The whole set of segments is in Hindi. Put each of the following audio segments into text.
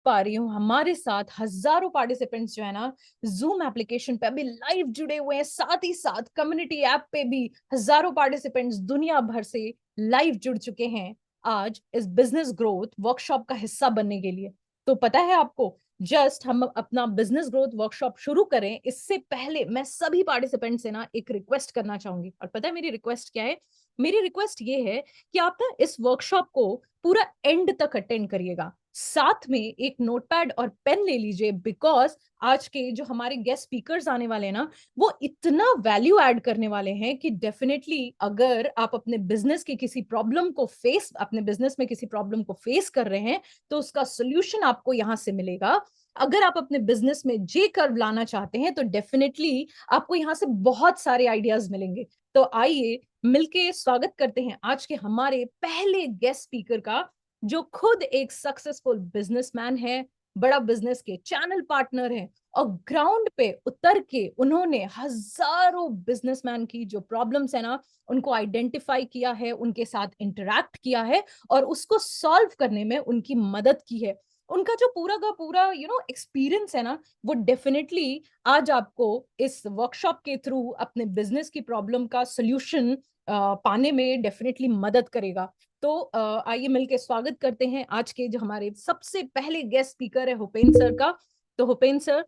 पा रही हूँ हमारे साथ हजारों पार्टिसिपेंट्स जो है ना जूम एप्लीकेशन पे अभी लाइव जुड़े हुए हैं, साथ ही साथ कम्युनिटी ऐप पे भी हजारों पार्टिसिपेंट्स दुनिया भर से लाइव जुड़ चुके हैं आज इस बिजनेस ग्रोथ वर्कशॉप का हिस्सा बनने के लिए। तो पता है आपको, जस्ट हम अपना बिजनेस ग्रोथ वर्कशॉप शुरू करें इससे पहले मैं सभी पार्टिसिपेंट से ना एक रिक्वेस्ट करना चाहूंगी। और पता है मेरी रिक्वेस्ट क्या है? मेरी रिक्वेस्ट ये है कि आप ना इस वर्कशॉप को पूरा एंड तक अटेंड करिएगा, साथ में एक नोटपैड और पेन ले लीजिए, बिकॉज आज के जो हमारे गेस्ट स्पीकर्स आने वाले हैं ना वो इतना वैल्यू ऐड करने वाले हैं कि डेफिनेटली अगर आप अपने बिजनेस की किसी प्रॉब्लम को फेस अपने बिजनेस में किसी प्रॉब्लम को फेस कर रहे हैं तो उसका सोल्यूशन आपको यहां से मिलेगा। अगर आप अपने बिजनेस में जे कर्व लाना चाहते हैं तो डेफिनेटली आपको यहाँ से बहुत सारे आइडियाज मिलेंगे। तो आइए मिलके स्वागत करते हैं आज के हमारे पहले गेस्ट स्पीकर का, जो खुद एक सक्सेसफुल बिजनेसमैन है, बड़ा बिजनेस के चैनल पार्टनर है और ग्राउंड पे उतर के उन्होंने हजारों बिजनेसमैन की जो प्रॉब्लम्स है ना उनको आइडेंटिफाई किया है, उनके साथ इंटरैक्ट किया है और उसको सॉल्व करने में उनकी मदद की है। उनका जो पूरा का पूरा एक्सपीरियंस है ना वो डेफिनेटली आज आपको इस वर्कशॉप के थ्रू अपने बिजनेस की प्रॉब्लम का सोल्यूशन पाने में डेफिनेटली मदद करेगा। तो आइए मिलके स्वागत करते हैं आज के जो हमारे सबसे पहले गेस्ट स्पीकर है भूपेंद्र सर का। तो भूपेंद्र सर,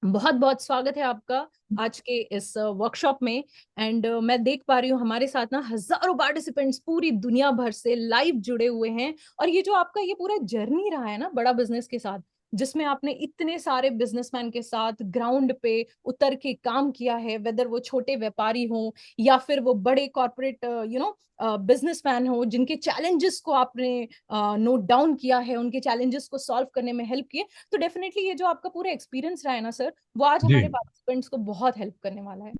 बहुत बहुत स्वागत है आपका आज के इस वर्कशॉप में। एंड मैं देख पा रही हूँ हमारे साथ ना हजारों पार्टिसिपेंट्स पूरी दुनिया भर से लाइव जुड़े हुए हैं। और ये जो आपका ये पूरा जर्नी रहा है ना बड़ा बिजनेस के साथ, जिसमें आपने इतने सारे बिजनेसमैन के साथ ग्राउंड पे उतर के काम किया है, वेदर वो छोटे व्यापारी हों या फिर वो बड़े कॉर्पोरेट बिजनेसमैन हो जिनके चैलेंजेस को आपने नोट डाउन किया है, उनके चैलेंजेस को सॉल्व करने में हेल्प किए। तो डेफिनेटली ये जो आपका पूरा एक्सपीरियंस रहा है ना सर वो आज जी। हमारे पार्टिसिपेंट्स को बहुत हेल्प करने वाला है।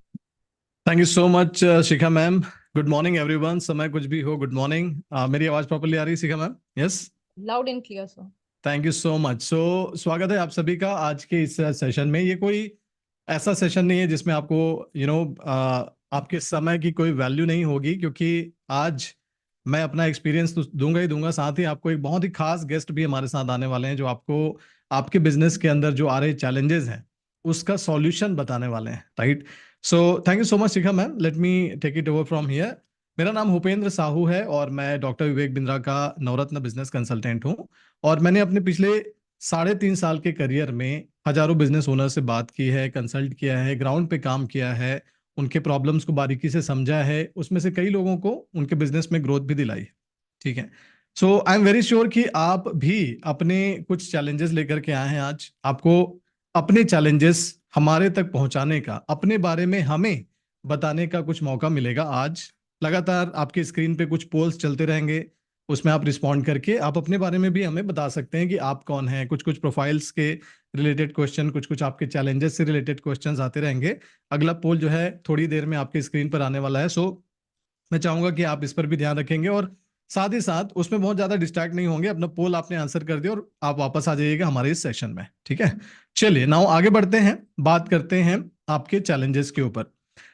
Thank you so much Shikha ma'am. Good morning everyone, समय कुछ भी हो, गुड मॉर्निंग। मेरी आवाज प्रॉपर्ली आ रही है Shikha ma'am? Yes. Loud and clear sir. Thank you so much. स्वागत है आप सभी का आज के इस सेशन में। ये कोई ऐसा सेशन नहीं है जिसमें आपको आपके समय की कोई वैल्यू नहीं होगी, क्योंकि आज मैं अपना एक्सपीरियंस तो दूंगा ही दूंगा, साथ ही आपको एक बहुत ही खास गेस्ट भी हमारे साथ आने वाले हैं जो आपको आपके बिजनेस के अंदर जो आ रहे चैलेंजेस हैं उसका सॉल्यूशन बताने वाले हैं। Right. So thank you so much Shikha ma'am. Let me take it over from here. मेरा नाम भूपेंद्र साहू है और मैं डॉक्टर विवेक बिंद्रा का नवरत्न बिजनेस कंसल्टेंट हूँ। और मैंने अपने पिछले 3.5 साल के करियर में हजारों बिजनेस ओनर से बात की है, कंसल्ट किया है, ग्राउंड पे काम किया है, उनके प्रॉब्लम्स को बारीकी से समझा है, उसमें से कई लोगों को उनके बिजनेस में ग्रोथ भी दिलाई है। ठीक है। सो आई एम वेरी श्योर कि आप भी अपने कुछ चैलेंजेस लेकर के आए हैं। आज आपको अपने चैलेंजेस हमारे तक पहुंचाने का, अपने बारे में हमें बताने का कुछ मौका मिलेगा। आज लगातार आपके स्क्रीन पे कुछ पोल्स चलते रहेंगे, उसमें आप रिस्पॉन्ड करके आप अपने बारे में भी हमें बता सकते हैं कि आप कौन हैं। कुछ कुछ प्रोफाइल्स के रिलेटेड क्वेश्चन, कुछ कुछ आपके चैलेंजेस से रिलेटेड क्वेश्चंस आते रहेंगे। अगला पोल जो है थोड़ी देर में आपके स्क्रीन पर आने वाला है। मैं चाहूंगा कि आप इस पर भी ध्यान रखेंगे और साथ ही साथ उसमें बहुत ज्यादा डिस्ट्रैक्ट नहीं होंगे। अपना पोल आपने आंसर कर दिया और आप वापस आ जाइएगा हमारे इस सेशन में। ठीक है। चलिए नाउ आगे बढ़ते हैं, बात करते हैं आपके चैलेंजेस के ऊपर।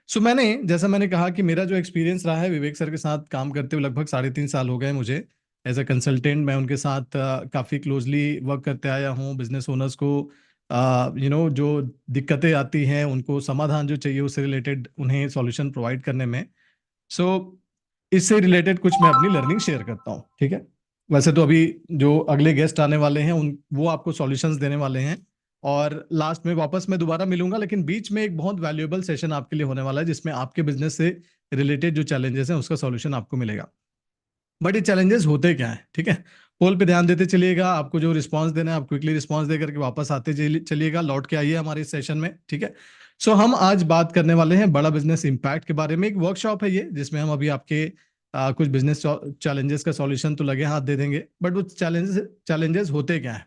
जैसा मैंने कहा कि मेरा जो एक्सपीरियंस रहा है विवेक सर के साथ काम करते हुए, लगभग 3.5 साल हो गए मुझे एज ए कंसल्टेंट। मैं उनके साथ काफ़ी क्लोजली वर्क करते आया हूँ। बिजनेस ओनर्स को जो दिक्कतें आती हैं उनको समाधान जो चाहिए उससे रिलेटेड उन्हें सॉल्यूशन प्रोवाइड करने में। सो इससे रिलेटेड कुछ मैं अपनी लर्निंग शेयर करता हूँ। ठीक है। वैसे तो अभी जो अगले गेस्ट आने वाले हैं उन वो आपको सॉल्यूशंस देने वाले हैं और लास्ट में वापस मैं दोबारा मिलूंगा, लेकिन बीच में एक बहुत वैल्यूएबल सेशन आपके लिए होने वाला है जिसमें आपके बिजनेस से रिलेटेड जो चैलेंजेस हैं उसका सॉल्यूशन आपको मिलेगा। बट ये चैलेंजेस होते क्या है? ठीक है। पोल पे ध्यान देते चलिएगा, आपको जो रिस्पांस देना है आप क्विकली रिस्पांस दे करके वापस आते चलिएगा, लौट के आइए हमारे इस सेशन में। ठीक है। हम आज बात करने वाले हैं बड़ा बिजनेस इंपैक्ट के बारे में। एक वर्कशॉप है ये जिसमें हम अभी आपके कुछ बिजनेस चैलेंजेस का सॉल्यूशन तो लगे हाथ दे देंगे, बट वो चैलेंजेस होते क्या है?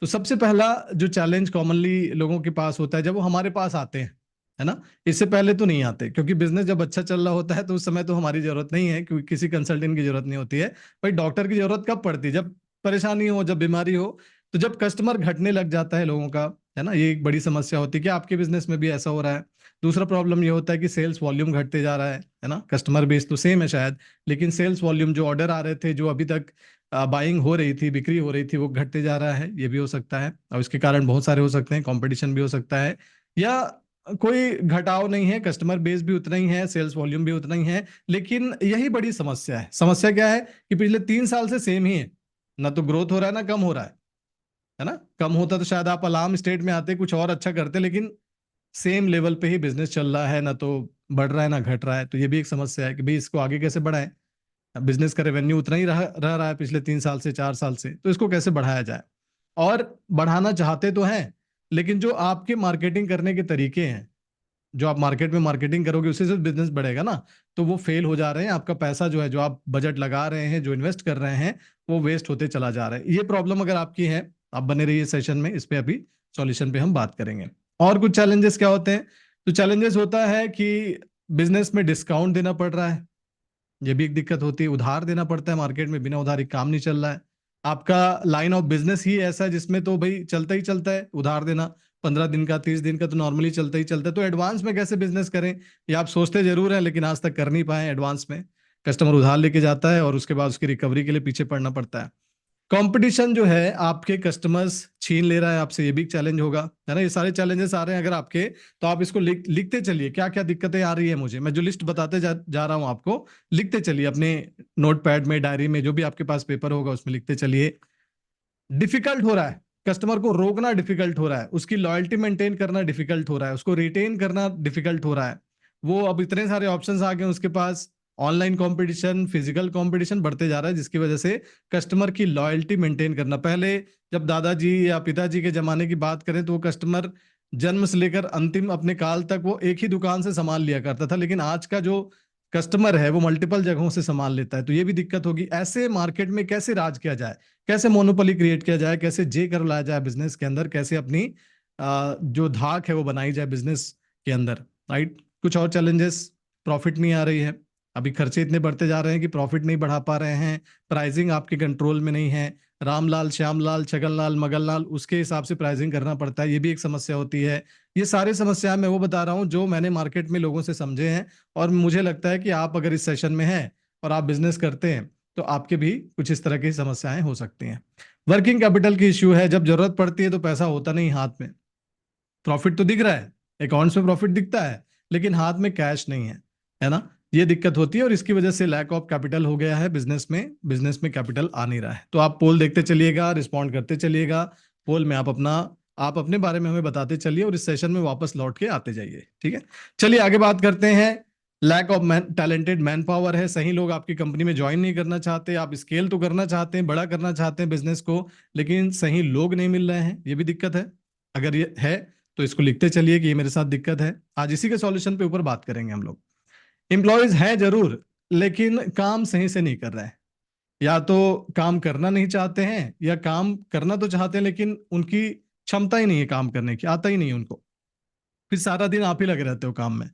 तो सबसे पहला जो चैलेंज कॉमनली लोगों के पास होता है जब वो हमारे पास आते हैं, है ना, इससे पहले तो नहीं आते, क्योंकि बिजनेस जब अच्छा चल रहा होता है तो उस समय तो हमारी जरूरत नहीं है, क्योंकि किसी कंसल्टेंट की जरूरत नहीं होती है। भाई डॉक्टर की जरूरत कब पड़ती है? जब परेशानी हो, जब बीमारी हो। तो जब कस्टमर घटने लग जाता है लोगों का, है ना, ये एक बड़ी समस्या होती है कि आपके बिजनेस में भी ऐसा हो रहा है। दूसरा प्रॉब्लम ये होता है कि सेल्स वॉल्यूम घटते जा रहा है ना। कस्टमर बेस तो सेम है शायद, लेकिन सेल्स वॉल्यूम, जो ऑर्डर आ रहे थे जो अभी तक बाइंग हो रही थी, बिक्री हो रही थी, वो घटते जा रहा है, ये भी हो सकता है। और इसके कारण बहुत सारे हो सकते हैं, कंपटीशन भी हो सकता है, या कोई घटाव नहीं है, कस्टमर बेस भी उतना ही है, सेल्स वॉल्यूम भी उतना ही है। लेकिन यही बड़ी समस्या है। समस्या क्या है कि पिछले 3 साल से सेम ही है, ना तो ग्रोथ हो रहा है ना कम हो रहा है ना। कम होता तो शायद आप अलार्म स्टेट में आते, कुछ और अच्छा करते, लेकिन सेम लेवल पे ही बिजनेस चल रहा है, ना तो बढ़ रहा है ना घट रहा है। तो ये भी एक समस्या है कि भाई इसको आगे कैसे बढ़ाएं। बिजनेस का रेवेन्यू उतना ही रह रहा है पिछले 3 साल से 4 साल से, तो इसको कैसे बढ़ाया जाए। और बढ़ाना चाहते तो हैं, लेकिन जो आपके मार्केटिंग करने के तरीके हैं, जो आप मार्केट में मार्केटिंग करोगे उसी से बिजनेस बढ़ेगा ना, तो वो फेल हो जा रहे हैं। आपका पैसा जो है, जो आप बजट लगा रहे हैं, जो इन्वेस्ट कर रहे हैं, वो वेस्ट होते चला जा रहा है। ये प्रॉब्लम अगर आपकी है, आप बने रहिए सेशन में, इस पे अभी सॉल्यूशन पे हम बात करेंगे। और कुछ चैलेंजेस क्या होते हैं? तो चैलेंजेस होता है कि बिजनेस में डिस्काउंट देना पड़ रहा है, ये भी एक दिक्कत होती है। उधार देना पड़ता है, मार्केट में बिना उधारी काम नहीं चल रहा है। आपका लाइन ऑफ बिजनेस ही ऐसा है जिसमें तो भाई चलता ही चलता है उधार देना, 15 दिन का 30 दिन का तो नॉर्मली चलता ही चलता है। तो एडवांस में कैसे बिजनेस करें, ये आप सोचते जरूर हैं, लेकिन आज तक कर नहीं पाए। एडवांस में कस्टमर उधार लेके जाता है और उसके बाद उसकी रिकवरी के लिए पीछे पड़ना पड़ता है। कंपटीशन जो है आपके कस्टमर्स छीन ले रहा है आपसे, ये भी एक चैलेंज होगा, है ना। ये सारे चैलेंजेस आ रहे हैं अगर आपके, तो आप इसको लिखते चलिए क्या क्या दिक्कतें आ रही है मुझे। मैं जो लिस्ट बताते जा रहा हूं आपको, लिखते चलिए अपने नोट पैड में, डायरी में, जो भी आपके पास पेपर होगा उसमें लिखते चलिए। डिफिकल्ट हो रहा है, कस्टमर को रोकना डिफिकल्ट हो रहा है, उसकी लॉयल्टी मेंटेन करना डिफिकल्ट हो रहा है, उसको रिटेन करना डिफिकल्ट हो रहा है। वो अब इतने सारे ऑप्शंस आ गए उसके पास, ऑनलाइन कंपटीशन, फिजिकल कंपटीशन बढ़ते जा रहा है, जिसकी वजह से कस्टमर की लॉयल्टी मेंटेन करना। पहले जब दादाजी या पिताजी के जमाने की बात करें तो वो कस्टमर जन्म से लेकर अंतिम अपने काल तक वो एक ही दुकान से सामान लिया करता था, लेकिन आज का जो कस्टमर है वो मल्टीपल जगहों से सामान लेता है। तो ये भी दिक्कत होगी। ऐसे मार्केट में कैसे राज किया जाए, कैसे मोनोपोली क्रिएट किया जाए, कैसे जे कर लाया जाए बिजनेस के अंदर, कैसे अपनी जो धाक है वो बनाई जाए बिजनेस के अंदर, राइट। कुछ और चैलेंजेस, प्रॉफिट नहीं आ रही है, अभी खर्चे इतने बढ़ते जा रहे हैं कि प्रॉफिट नहीं बढ़ा पा रहे हैं, प्राइसिंग आपके कंट्रोल में नहीं है। रामलाल, श्यामलाल, छगनलाल, मगनलाल, उसके हिसाब से प्राइसिंग करना पड़ता है, ये भी एक समस्या होती है। ये सारी समस्या मैं वो बता रहा हूँ जो मैंने मार्केट में लोगों से समझे हैं, और मुझे लगता है कि आप अगर इस सेशन में हैं और आप बिजनेस करते हैं तो आपके भी कुछ इस तरह की समस्याएं हो सकती हैं। वर्किंग कैपिटल की इश्यू है, जब जरूरत पड़ती है तो पैसा होता नहीं हाथ में। प्रॉफिट तो दिख रहा है, अकाउंट्स में प्रॉफिट दिखता है, लेकिन हाथ में कैश नहीं है ना। ये दिक्कत होती है और इसकी वजह से लैक ऑफ कैपिटल हो गया है बिजनेस में। बिजनेस में कैपिटल आ नहीं रहा है। तो आप पोल देखते चलिएगा, रिस्पॉन्ड करते चलिएगा। पोल में आप अपने बारे में हमें बताते चलिए और इस सेशन में वापस लौट के आते जाइए, ठीक है। चलिए आगे बात करते हैं। Lack of talented manpower है, सही लोग आपकी कंपनी में ज्वाइन नहीं करना चाहते। आप स्केल तो करना चाहते हैं, बड़ा करना चाहते हैं बिजनेस को, लेकिन सही लोग नहीं मिल रहे हैं, ये भी दिक्कत है। अगर ये है तो इसको लिखते चलिए कि ये मेरे साथ दिक्कत है। आज इसी के सॉल्यूशन पे ऊपर बात करेंगे हम लोग। एम्प्लॉयज हैं जरूर, लेकिन काम सही से नहीं कर रहे हैं। या तो काम करना नहीं चाहते हैं, या काम करना तो चाहते हैं लेकिन उनकी क्षमता ही नहीं है काम करने की, आता ही नहीं है उनको। फिर सारा दिन आप ही लगे रहते हो काम में,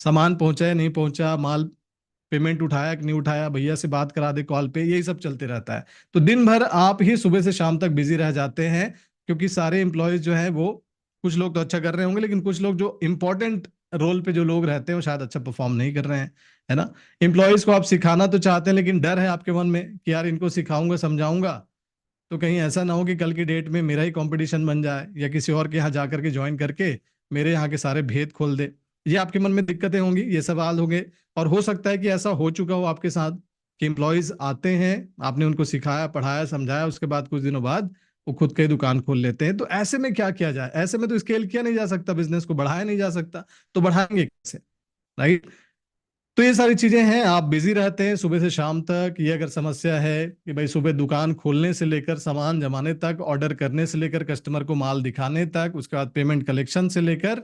सामान पहुंचा या नहीं पहुंचा, माल पेमेंट उठाया कि नहीं उठाया, भैया से बात करा दे कॉल पे, यही सब चलते रहता है। तो दिन भर आप ही सुबह से शाम तक बिजी रह जाते हैं, क्योंकि सारे एम्प्लॉयज जो है वो, कुछ लोग तो अच्छा कर रहे होंगे, लेकिन कुछ लोग जो इंपॉर्टेंट रोल पे जो लोग रहते हैं वो शायद अच्छा परफॉर्म नहीं कर रहे हैं, है ना। एम्प्लॉयज को आप सिखाना तो चाहते हैं, लेकिन डर है आपके मन में कि यार इनको सिखाऊंगा समझाऊंगा तो कहीं ऐसा ना हो कि कल की डेट में मेरा ही कंपटीशन बन जाए, या किसी और के यहाँ जाकर के ज्वाइन करके मेरे यहाँ के सारे भेद खोल दे। ये आपके मन में दिक्कतें होंगी, ये सवाल होंगे। और हो सकता है कि ऐसा हो चुका हो आपके साथ कि एम्प्लॉयज आते हैं, आपने उनको सिखाया, पढ़ाया, समझाया, उसके बाद कुछ दिनों बाद वो खुद की दुकान खोल लेते हैं। तो ऐसे में क्या किया जाए? ऐसे में तो स्केल किया नहीं जा सकता, बिजनेस को बढ़ाया नहीं जा सकता, तो बढ़ाएंगे कैसे, राइट। तो ये सारी चीजें हैं, आप बिजी रहते हैं सुबह से शाम तक। ये अगर समस्या है कि भाई सुबह दुकान खोलने से लेकर सामान जमाने तक, ऑर्डर करने से लेकर कस्टमर को माल दिखाने तक, उसके बाद पेमेंट कलेक्शन से लेकर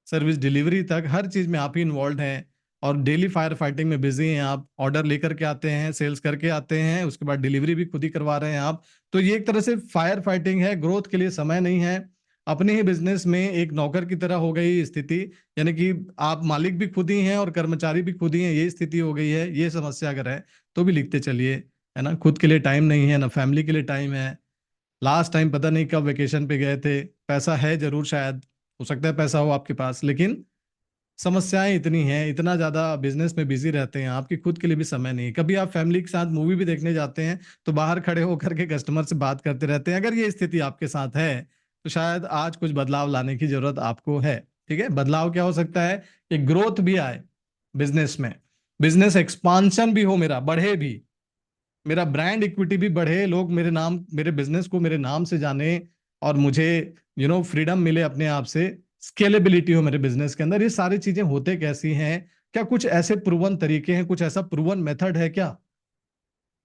सर्विस डिलीवरी तक, हर चीज में आप ही इन्वॉल्व हैं, और डेली फायर फाइटिंग में बिजी हैं आप। ऑर्डर लेकर के आते हैं, सेल्स करके आते हैं, उसके बाद डिलीवरी भी खुद ही करवा रहे हैं आप। तो ये एक तरह से फायर फाइटिंग है, ग्रोथ के लिए समय नहीं है। अपने ही बिजनेस में एक नौकर की तरह हो गई स्थिति, यानी कि आप मालिक भी खुद ही हैं और कर्मचारी भी खुद ही हैं, ये स्थिति हो गई है। ये समस्या अगर है तो भी लिखते चलिए, है ना। खुद के लिए टाइम नहीं है, ना फैमिली के लिए टाइम है। लास्ट टाइम पता नहीं कब वेकेशन पे गए थे, पैसा है जरूर, शायद हो सकता है पैसा हो आपके पास, लेकिन समस्याएं इतनी हैं, इतना ज्यादा बिजनेस में बिजी रहते हैं, आपकी खुद के लिए भी समय नहीं। कभी आप फैमिली के साथ मूवी भी देखने जाते हैं तो बाहर खड़े होकर के कस्टमर से बात करते रहते हैं। अगर ये स्थिति आपके साथ है तो शायद आज कुछ बदलाव लाने की जरूरत आपको है। ठीक है, बदलाव क्या हो सकता है कि ग्रोथ भी आए बिजनेस में, बिजनेस एक्सपांशन भी हो, मेरा बढ़े भी, मेरा ब्रांड इक्विटी भी बढ़े, लोग मेरे नाम, मेरे बिजनेस को मेरे नाम से जाने, और मुझे फ्रीडम मिले अपने आप से, स्केलेबिलिटी हो मेरे बिजनेस के अंदर। ये सारी चीजें होते कैसी हैं? क्या कुछ ऐसे प्रूवन तरीके हैं, कुछ ऐसा प्रूवन मेथड है क्या,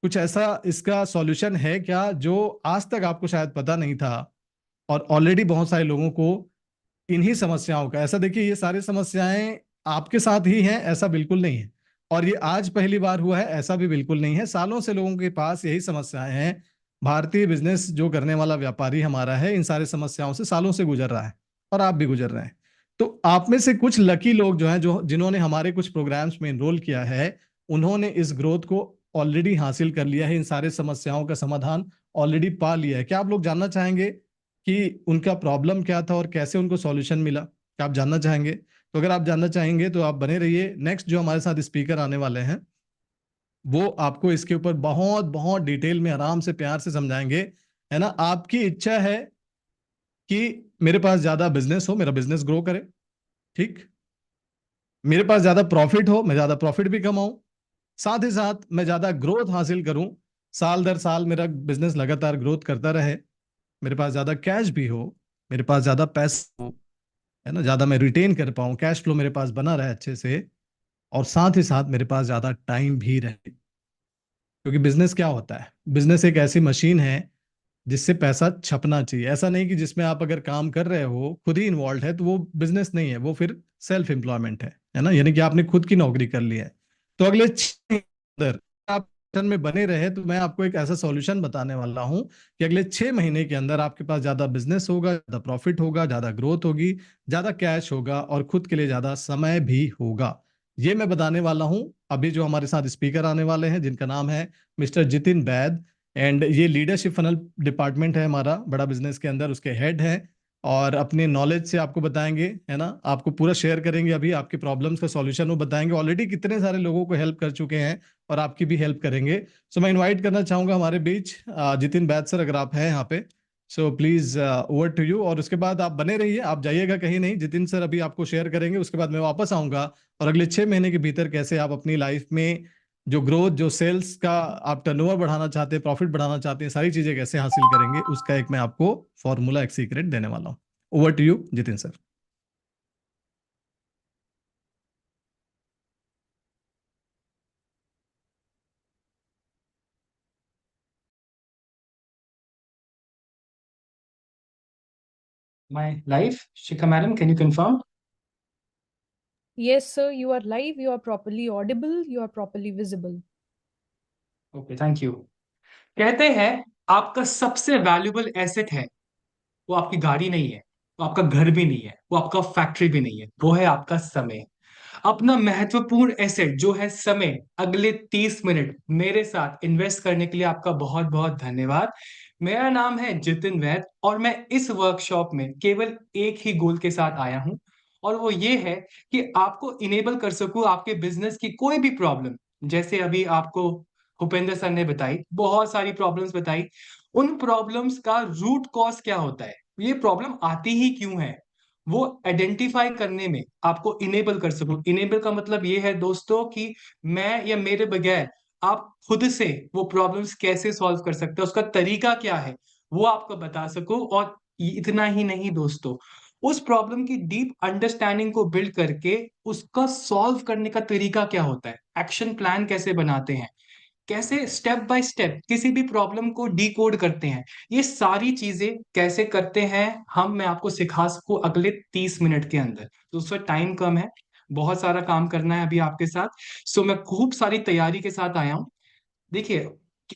कुछ ऐसा इसका सॉल्यूशन है क्या जो आज तक आपको शायद पता नहीं था, और ऑलरेडी बहुत सारे लोगों को इन्हीं समस्याओं का, ऐसा देखिए ये सारी समस्याएं आपके साथ ही हैं ऐसा बिल्कुल नहीं है, और ये आज पहली बार हुआ है ऐसा भी बिल्कुल नहीं है। सालों से लोगों के पास यही समस्याएं हैं। भारतीय बिजनेस जो करने वाला व्यापारी हमारा है इन सारी समस्याओं से सालों से गुजर रहा है, और आप भी गुजर रहे हैं। तो आप में से कुछ लकी लोग जो हैं, जो जिन्होंने हमारे कुछ प्रोग्राम्स में इनरोल किया है, उन्होंने इस ग्रोथ को ऑलरेडी हासिल कर लिया है, इन सारे समस्याओं का समाधान ऑलरेडी पा लिया है। क्या आप लोग जानना चाहेंगे कि उनका प्रॉब्लम क्या था और कैसे उनको सॉल्यूशन मिला? क्या आप जानना चाहेंगे? तो अगर आप जानना चाहेंगे तो आप बने रहिए। नेक्स्ट जो हमारे साथ स्पीकर आने वाले हैं वो आपको इसके ऊपर बहुत बहुत डिटेल में आराम से प्यार से समझाएंगे। है ना, आपकी इच्छा है कि मेरे पास ज्यादा बिजनेस हो, मेरा बिजनेस ग्रो करे, ठीक, मेरे पास ज्यादा प्रॉफिट हो, मैं ज्यादा प्रॉफिट भी कमाऊं, साथ ही साथ मैं ज्यादा ग्रोथ हासिल करूं, साल दर साल मेरा बिजनेस लगातार ग्रोथ करता रहे, मेरे पास ज्यादा कैश भी हो, मेरे पास ज्यादा पैसा हो, है ना, ज्यादा मैं रिटेन कर पाऊं, कैश फ्लो मेरे पास बना रहे अच्छे से, और साथ ही साथ मेरे पास ज्यादा टाइम भी रहे। क्योंकि बिजनेस क्या होता है, बिजनेस एक ऐसी मशीन है जिससे पैसा छपना चाहिए। ऐसा नहीं कि जिसमें आप अगर काम कर रहे हो, खुद ही इन्वॉल्व है, तो वो बिजनेस नहीं है, वो फिर सेल्फ एम्प्लॉयमेंट है ना, यानी कि आपने खुद की नौकरी कर ली है। तो अगले 6 आप सेशन में बने रहे तो मैं आपको एक ऐसा सॉल्यूशन बताने वाला हूं कि अगले 6 महीने के अंदर आपके पास ज्यादा बिजनेस होगा, ज्यादा प्रॉफिट होगा, ज्यादा ग्रोथ होगी, ज्यादा कैश होगा, और खुद के लिए ज्यादा समय भी होगा। ये मैं बताने वाला हूं। अभी जो हमारे साथ स्पीकर आने वाले हैं जिनका नाम है मिस्टर जितिन बैद, एंड ये लीडरशिप फनल डिपार्टमेंट है हमारा बड़ा बिजनेस के अंदर, उसके हेड हैं, और अपने नॉलेज से आपको बताएंगे, है ना, आपको पूरा शेयर करेंगे, अभी आपके प्रॉब्लम्स का सॉल्यूशन वो बताएंगे। ऑलरेडी कितने सारे लोगों को हेल्प कर चुके हैं और आपकी भी हेल्प करेंगे। सो मैं इनवाइट करना चाहूंगा हमारे बीच जितिन बैद सर, अगर आप हैं यहाँ पे, so please over to you. और उसके बाद आप बने रहिए, आप जाइएगा कहीं नहीं, जितिन सर अभी आपको शेयर करेंगे, उसके बाद मैं वापस आऊंगा, और अगले 6 महीने के भीतर कैसे आप अपनी लाइफ में जो ग्रोथ, जो सेल्स का आप टर्नओवर बढ़ाना चाहते हैं, प्रॉफिट बढ़ाना चाहते हैं, सारी चीजें कैसे हासिल करेंगे, उसका एक मैं आपको फॉर्मूला, एक सीक्रेट देने वाला हूँ। Over to you Jitin sir. My life, Shikha madam, can you confirm? Yes, sir, you are live, you are properly audible, you are properly visible. Okay, thank you. कहते हैं आपका सबसे वैल्यूबल एसेट है, वो आपकी गाड़ी नहीं है, वो आपका घर भी नहीं है, वो आपका फैक्ट्री भी नहीं है, वो है आपका समय। अपना महत्वपूर्ण एसेट जो है समय, अगले 30 मिनट मेरे साथ इन्वेस्ट करने के लिए आपका बहुत बहुत धन्यवाद। मेरा नाम है जितिन वैद और मैं इस वर्कशॉप में केवल एक ही गोल के साथ आया हूं, और वो ये है कि आपको इनेबल कर सकूं आपके बिजनेस की कोई भी प्रॉब्लम। जैसे अभी आपको भूपेंद्र सर ने बताई, बहुत सारी प्रॉब्लम्स बताई, उन प्रॉब्लम्स का रूट कॉज क्या होता है, ये प्रॉब्लम आती ही क्यों है, वो आइडेंटिफाई करने में आपको इनेबल कर सकूं। इनेबल का मतलब ये है दोस्तों कि मैं या मेरे बगैर आप खुद से वो प्रॉब्लम्स कैसे सॉल्व कर सकते हैं, उसका तरीका क्या है, वो आपको बता सकूं। और इतना ही नहीं दोस्तों, उस प्रॉब्लम की डीप अंडरस्टैंडिंग को बिल्ड करके उसका सॉल्व करने का तरीका क्या होता है, एक्शन प्लान कैसे बनाते हैं, कैसे स्टेप बाय स्टेप किसी भी प्रॉब्लम को डी कोड करते हैं, ये सारी चीजें कैसे करते हैं मैं आपको सिखा सकूं अगले 30 मिनट के अंदर। दोस्तों टाइम कम है, बहुत सारा काम करना है अभी आपके साथ, सो मैं खूब सारी तैयारी के साथ आया हूं। देखिए,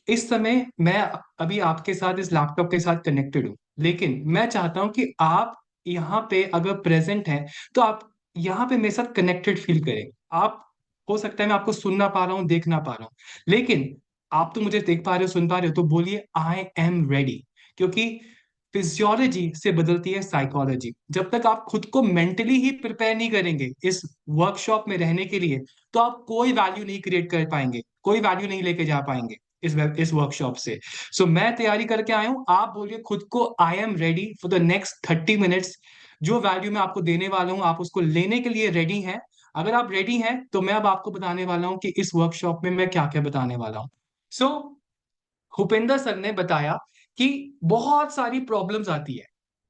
इस समय मैं अभी आपके साथ इस लैपटॉप के साथ कनेक्टेड हूं, लेकिन मैं चाहता हूं कि आप यहाँ पे अगर प्रेजेंट हैं तो आप यहाँ पे मेरे साथ कनेक्टेड फील करें। आप, हो सकता है मैं आपको सुन ना पा रहा हूँ, देख ना पा रहा हूँ, लेकिन आप तो मुझे देख पा रहे हो, सुन पा रहे हो, तो बोलिए आई एम रेडी। क्योंकि फिजियोलॉजी से बदलती है साइकोलॉजी। जब तक आप खुद को मेंटली ही प्रिपेयर नहीं करेंगे इस वर्कशॉप में रहने के लिए, तो आप कोई वैल्यू नहीं क्रिएट कर पाएंगे, कोई वैल्यू नहीं लेके जा पाएंगे इस वर्कशॉप से। सो मैं तैयारी करके आया हूं, आप बोलिए खुद को I am ready for the next 30 minutes. जो वैल्यू मैं आपको देने वाला हूं, आप उसको लेने के लिए रेडी हैं? अगर आप रेडी हैं तो मैं अब आपको बताने वाला हूं कि इस वर्कशॉप में मैं क्या क्या बताने वाला हूं। सो भूपेंद्र सर ने बताया कि बहुत सारी प्रॉब्लम्स आती है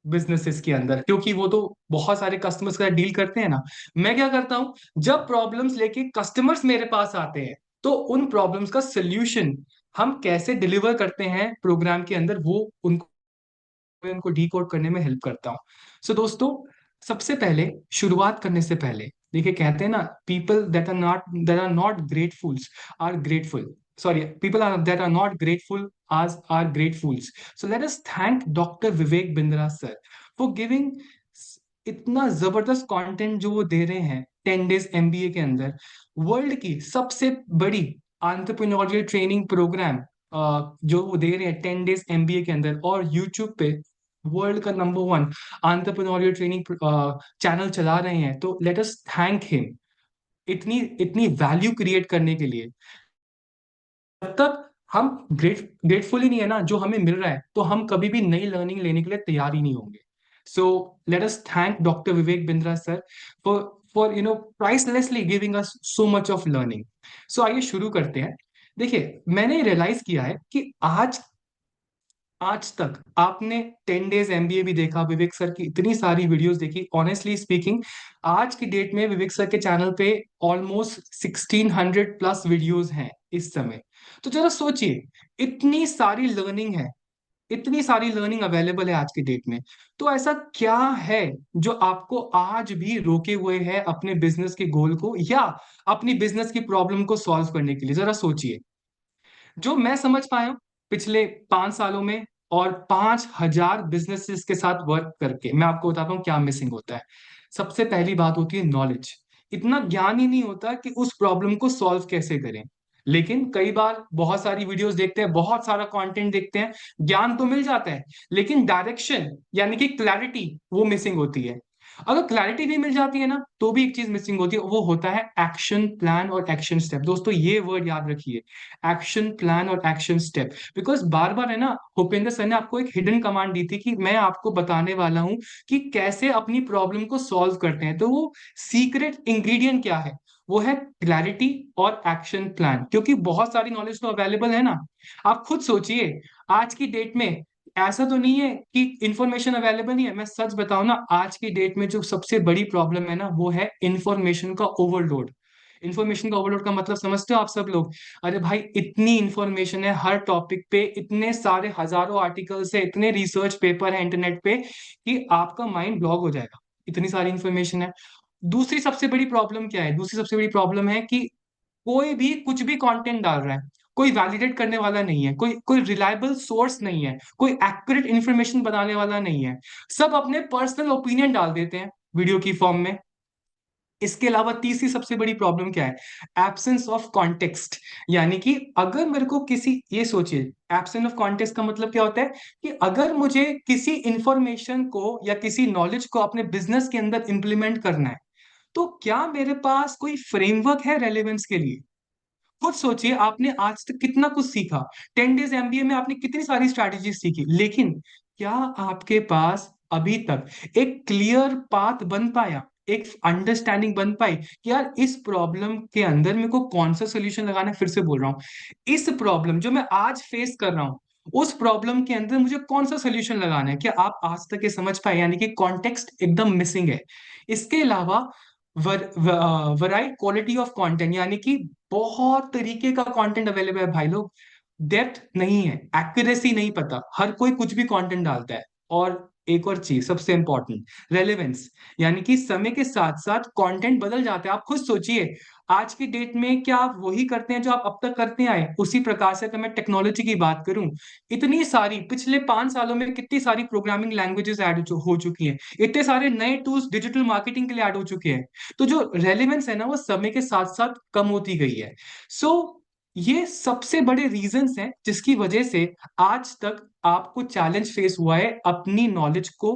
बिजनेसेस के अंदर, क्योंकि वो तो बहुत सारे कस्टमर्स के साथ डील करते हैं ना। मैं क्या करता हूं, जब प्रॉब्लम्स लेके कस्टमर्स मेरे पास आते हैं, तो उन प्रॉब्लम्स का सोल्यूशन हम कैसे डिलीवर करते हैं प्रोग्राम के अंदर, वो उनको मैं उनको डीकोड करने में हेल्प करता हूँ। सो दोस्तों, सबसे पहले शुरुआत करने से पहले देखिए, कहते हैं ना, people that are not gratefuls are grateful, sorry, people are that are not grateful आज are gratefuls. So let us thank doctor Vivek Bindra sir for giving इतना जबरदस्त कंटेंट जो वो दे रहे हैं 10 days MBA के अंदर। वर्ल्ड की सबसे बड़ी एंटरप्रेन्योरियल ट्रेनिंग प्रोग्राम जो वो दे रहे हैं 10 days MBA के अंदर, और यूट्यूब पे वर्ल्ड का नंबर 1 एंटरप्रेन्योरियल ट्रेनिंग चैनल चला रहे हैं। तो लेट अस थैंक हिम इतनी इतनी वैल्यू क्रिएट करने के लिए। जब तक हम ग्रेटफुल ही नहीं है ना जो हमें मिल रहा है, तो हम कभी भी नई लर्निंग लेने के लिए तैयार ही नहीं होंगे। So let us thank doctor Vivek Bindra sir for pricelessly giving us so much of learning. So आइए शुरू करते हैं। देखिए, मैंने रियलाइज किया है कि आज आज तक आपने 10 days MBA भी देखा, विवेक सर की इतनी सारी वीडियोस देखी। ऑनेस्टली स्पीकिंग, आज की डेट में विवेक सर के चैनल पे ऑलमोस्ट 1600+ वीडियोस हैं इस समय। तो जरा सोचिए, इतनी सारी लर्निंग है, इतनी सारी लर्निंग अवेलेबल है आज की डेट में। तो ऐसा क्या है जो आपको आज भी रोके हुए है अपने बिजनेस के गोल को या अपनी बिजनेस की प्रॉब्लम को सॉल्व करने के लिए? जरा सोचिए। जो मैं समझ पाया हूं पिछले 5 सालों में और 5000 बिजनेसेस के साथ वर्क करके, मैं आपको बताता हूँ क्या मिसिंग होता है। सबसे पहली बात होती है नॉलेज। इतना ज्ञान ही नहीं होता कि उस प्रॉब्लम को सॉल्व कैसे करें। लेकिन कई बार बहुत सारी वीडियोस देखते हैं, बहुत सारा कंटेंट देखते हैं, ज्ञान तो मिल जाता है, लेकिन डायरेक्शन यानी कि क्लैरिटी वो मिसिंग होती है। अगर क्लैरिटी नहीं मिल जाती है ना, तो भी एक चीज मिसिंग होती है, वो होता है एक्शन प्लान और एक्शन स्टेप। दोस्तों, ये वर्ड याद रखिए, एक्शन प्लान और एक्शन स्टेप। बिकॉज बार बार है ना, भूपेंद्र सर ने आपको एक हिडन कमांड दी थी कि मैं आपको बताने वाला हूं कि कैसे अपनी प्रॉब्लम को सॉल्व करते हैं। तो वो सीक्रेट इंग्रेडिएंट क्या है? वो है क्लैरिटी और एक्शन प्लान। क्योंकि बहुत सारी नॉलेज तो अवेलेबल है ना। आप खुद सोचिए, आज की डेट में ऐसा तो नहीं है कि इंफॉर्मेशन अवेलेबल नहीं है। मैं सच बताऊं ना, आज की डेट में जो सबसे बड़ी प्रॉब्लम है ना, वो है इंफॉर्मेशन का ओवरलोड। इंफॉर्मेशन का ओवरलोड का मतलब समझते हो आप सब लोग? अरे भाई, इतनी इंफॉर्मेशन है हर टॉपिक पे, इतने सारे हजारों आर्टिकल्स है, इतने रिसर्च पेपर है इंटरनेट पे कि आपका माइंड ब्लॉक हो जाएगा, इतनी सारी इंफॉर्मेशन है। दूसरी सबसे बड़ी प्रॉब्लम क्या है? दूसरी सबसे बड़ी प्रॉब्लम है कि कोई भी कुछ भी कंटेंट डाल रहा है, कोई वैलिडेट करने वाला नहीं है, कोई कोई रिलायबल सोर्स नहीं है, कोई एक्यूरेट इंफॉर्मेशन बताने वाला नहीं है। सब अपने पर्सनल ओपिनियन डाल देते हैं वीडियो की फॉर्म में। इसके अलावा तीसरी सबसे बड़ी प्रॉब्लम क्या है? Absence of context. यानी कि अगर मेरे को किसी, ये सोचिए, एब्सेंस ऑफ कॉन्टेक्स्ट का मतलब क्या होता है कि अगर मुझे किसी इंफॉर्मेशन को या किसी नॉलेज को अपने बिजनेस के अंदर इंप्लीमेंट करना है, तो क्या मेरे पास कोई फ्रेमवर्क है रेलेवेंस के लिए? खुद सोचिए, आपने आज तक कितना कुछ सीखा, 10 days MBA में आपने कितनी सारी स्ट्रैटेजी सीखी, लेकिन क्या आपके पास अभी तक एक क्लियर पाथ बन पाया, एक अंडरस्टैंडिंग बन पाई कि यार इस प्रॉब्लम के अंदर मेरे को कौन सा सोल्यूशन लगाना है? फिर से बोल रहा हूं, इस प्रॉब्लम जो मैं आज फेस कर रहा हूं, उस प्रॉब्लम के अंदर मुझे कौन सा सोल्यूशन लगाना है? क्या आप आज तक ये समझ पाए? यानी कि कॉन्टेक्स्ट एकदम मिसिंग है। इसके अलावा वराइट क्वालिटी ऑफ कंटेंट, यानी कि बहुत तरीके का कंटेंट अवेलेबल है भाई लोग, डेप्थ नहीं है, एक्यूरेसी नहीं पता, हर कोई कुछ भी कंटेंट डालता है। और एक और चीज सबसे इंपॉर्टेंट, रेलेवेंस। यानी कि समय के साथ साथ कंटेंट बदल जाता है। आप खुद सोचिए, आज की डेट में क्या आप वही करते हैं जो आप अब तक करते आए? उसी प्रकार से अगर मैं टेक्नोलॉजी की बात करूं, इतनी सारी पिछले 5 सालों में कितनी सारी प्रोग्रामिंग लैंग्वेजेस ऐड हो चुकी हैं, इतने सारे नए टूल्स डिजिटल मार्केटिंग के लिए ऐड हो चुके हैं। तो जो रेलेवेंस है ना, वो समय के साथ साथ कम होती गई है। सो ये सबसे बड़े रीजंस हैं जिसकी वजह से आज तक आपको चैलेंज फेस हुआ है अपनी नॉलेज को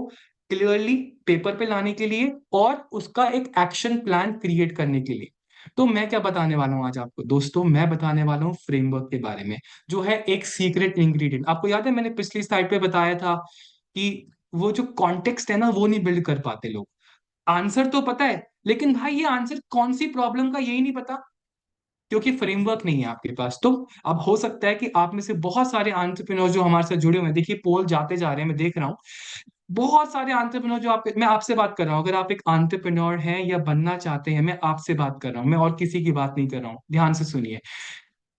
क्लियरली पेपर पे लाने के लिए और उसका एक एक्शन प्लान क्रिएट करने के लिए। तो मैं क्या बताने वाला हूं आज आपको दोस्तों, मैं बताने वाला हूँ फ्रेमवर्क के बारे में, जो है एक सीक्रेट इंग्रेडिएंट। आपको याद है मैंने पिछली स्लाइड पे बताया था कि वो जो कॉन्टेक्स्ट है ना वो नहीं बिल्ड कर पाते लोग। आंसर तो पता है लेकिन भाई ये आंसर कौन सी प्रॉब्लम का यही नहीं पता, क्योंकि फ्रेमवर्क नहीं है आपके पास। तो अब हो सकता है कि आप में से बहुत सारे एंटरप्रेन्योर जो हमारे साथ जुड़े हुए हैं, देखिए पोल जाते जा रहे हैं, मैं देख रहा हूँ बहुत सारे एंटरप्रेन्योर जो आपके, मैं आपसे बात कर रहा हूँ, अगर आप एक एंटरप्रेन्योर हैं या बनना चाहते हैं, मैं आपसे बात कर रहा हूँ, मैं और किसी की बात नहीं कर रहा हूँ, ध्यान से सुनिए।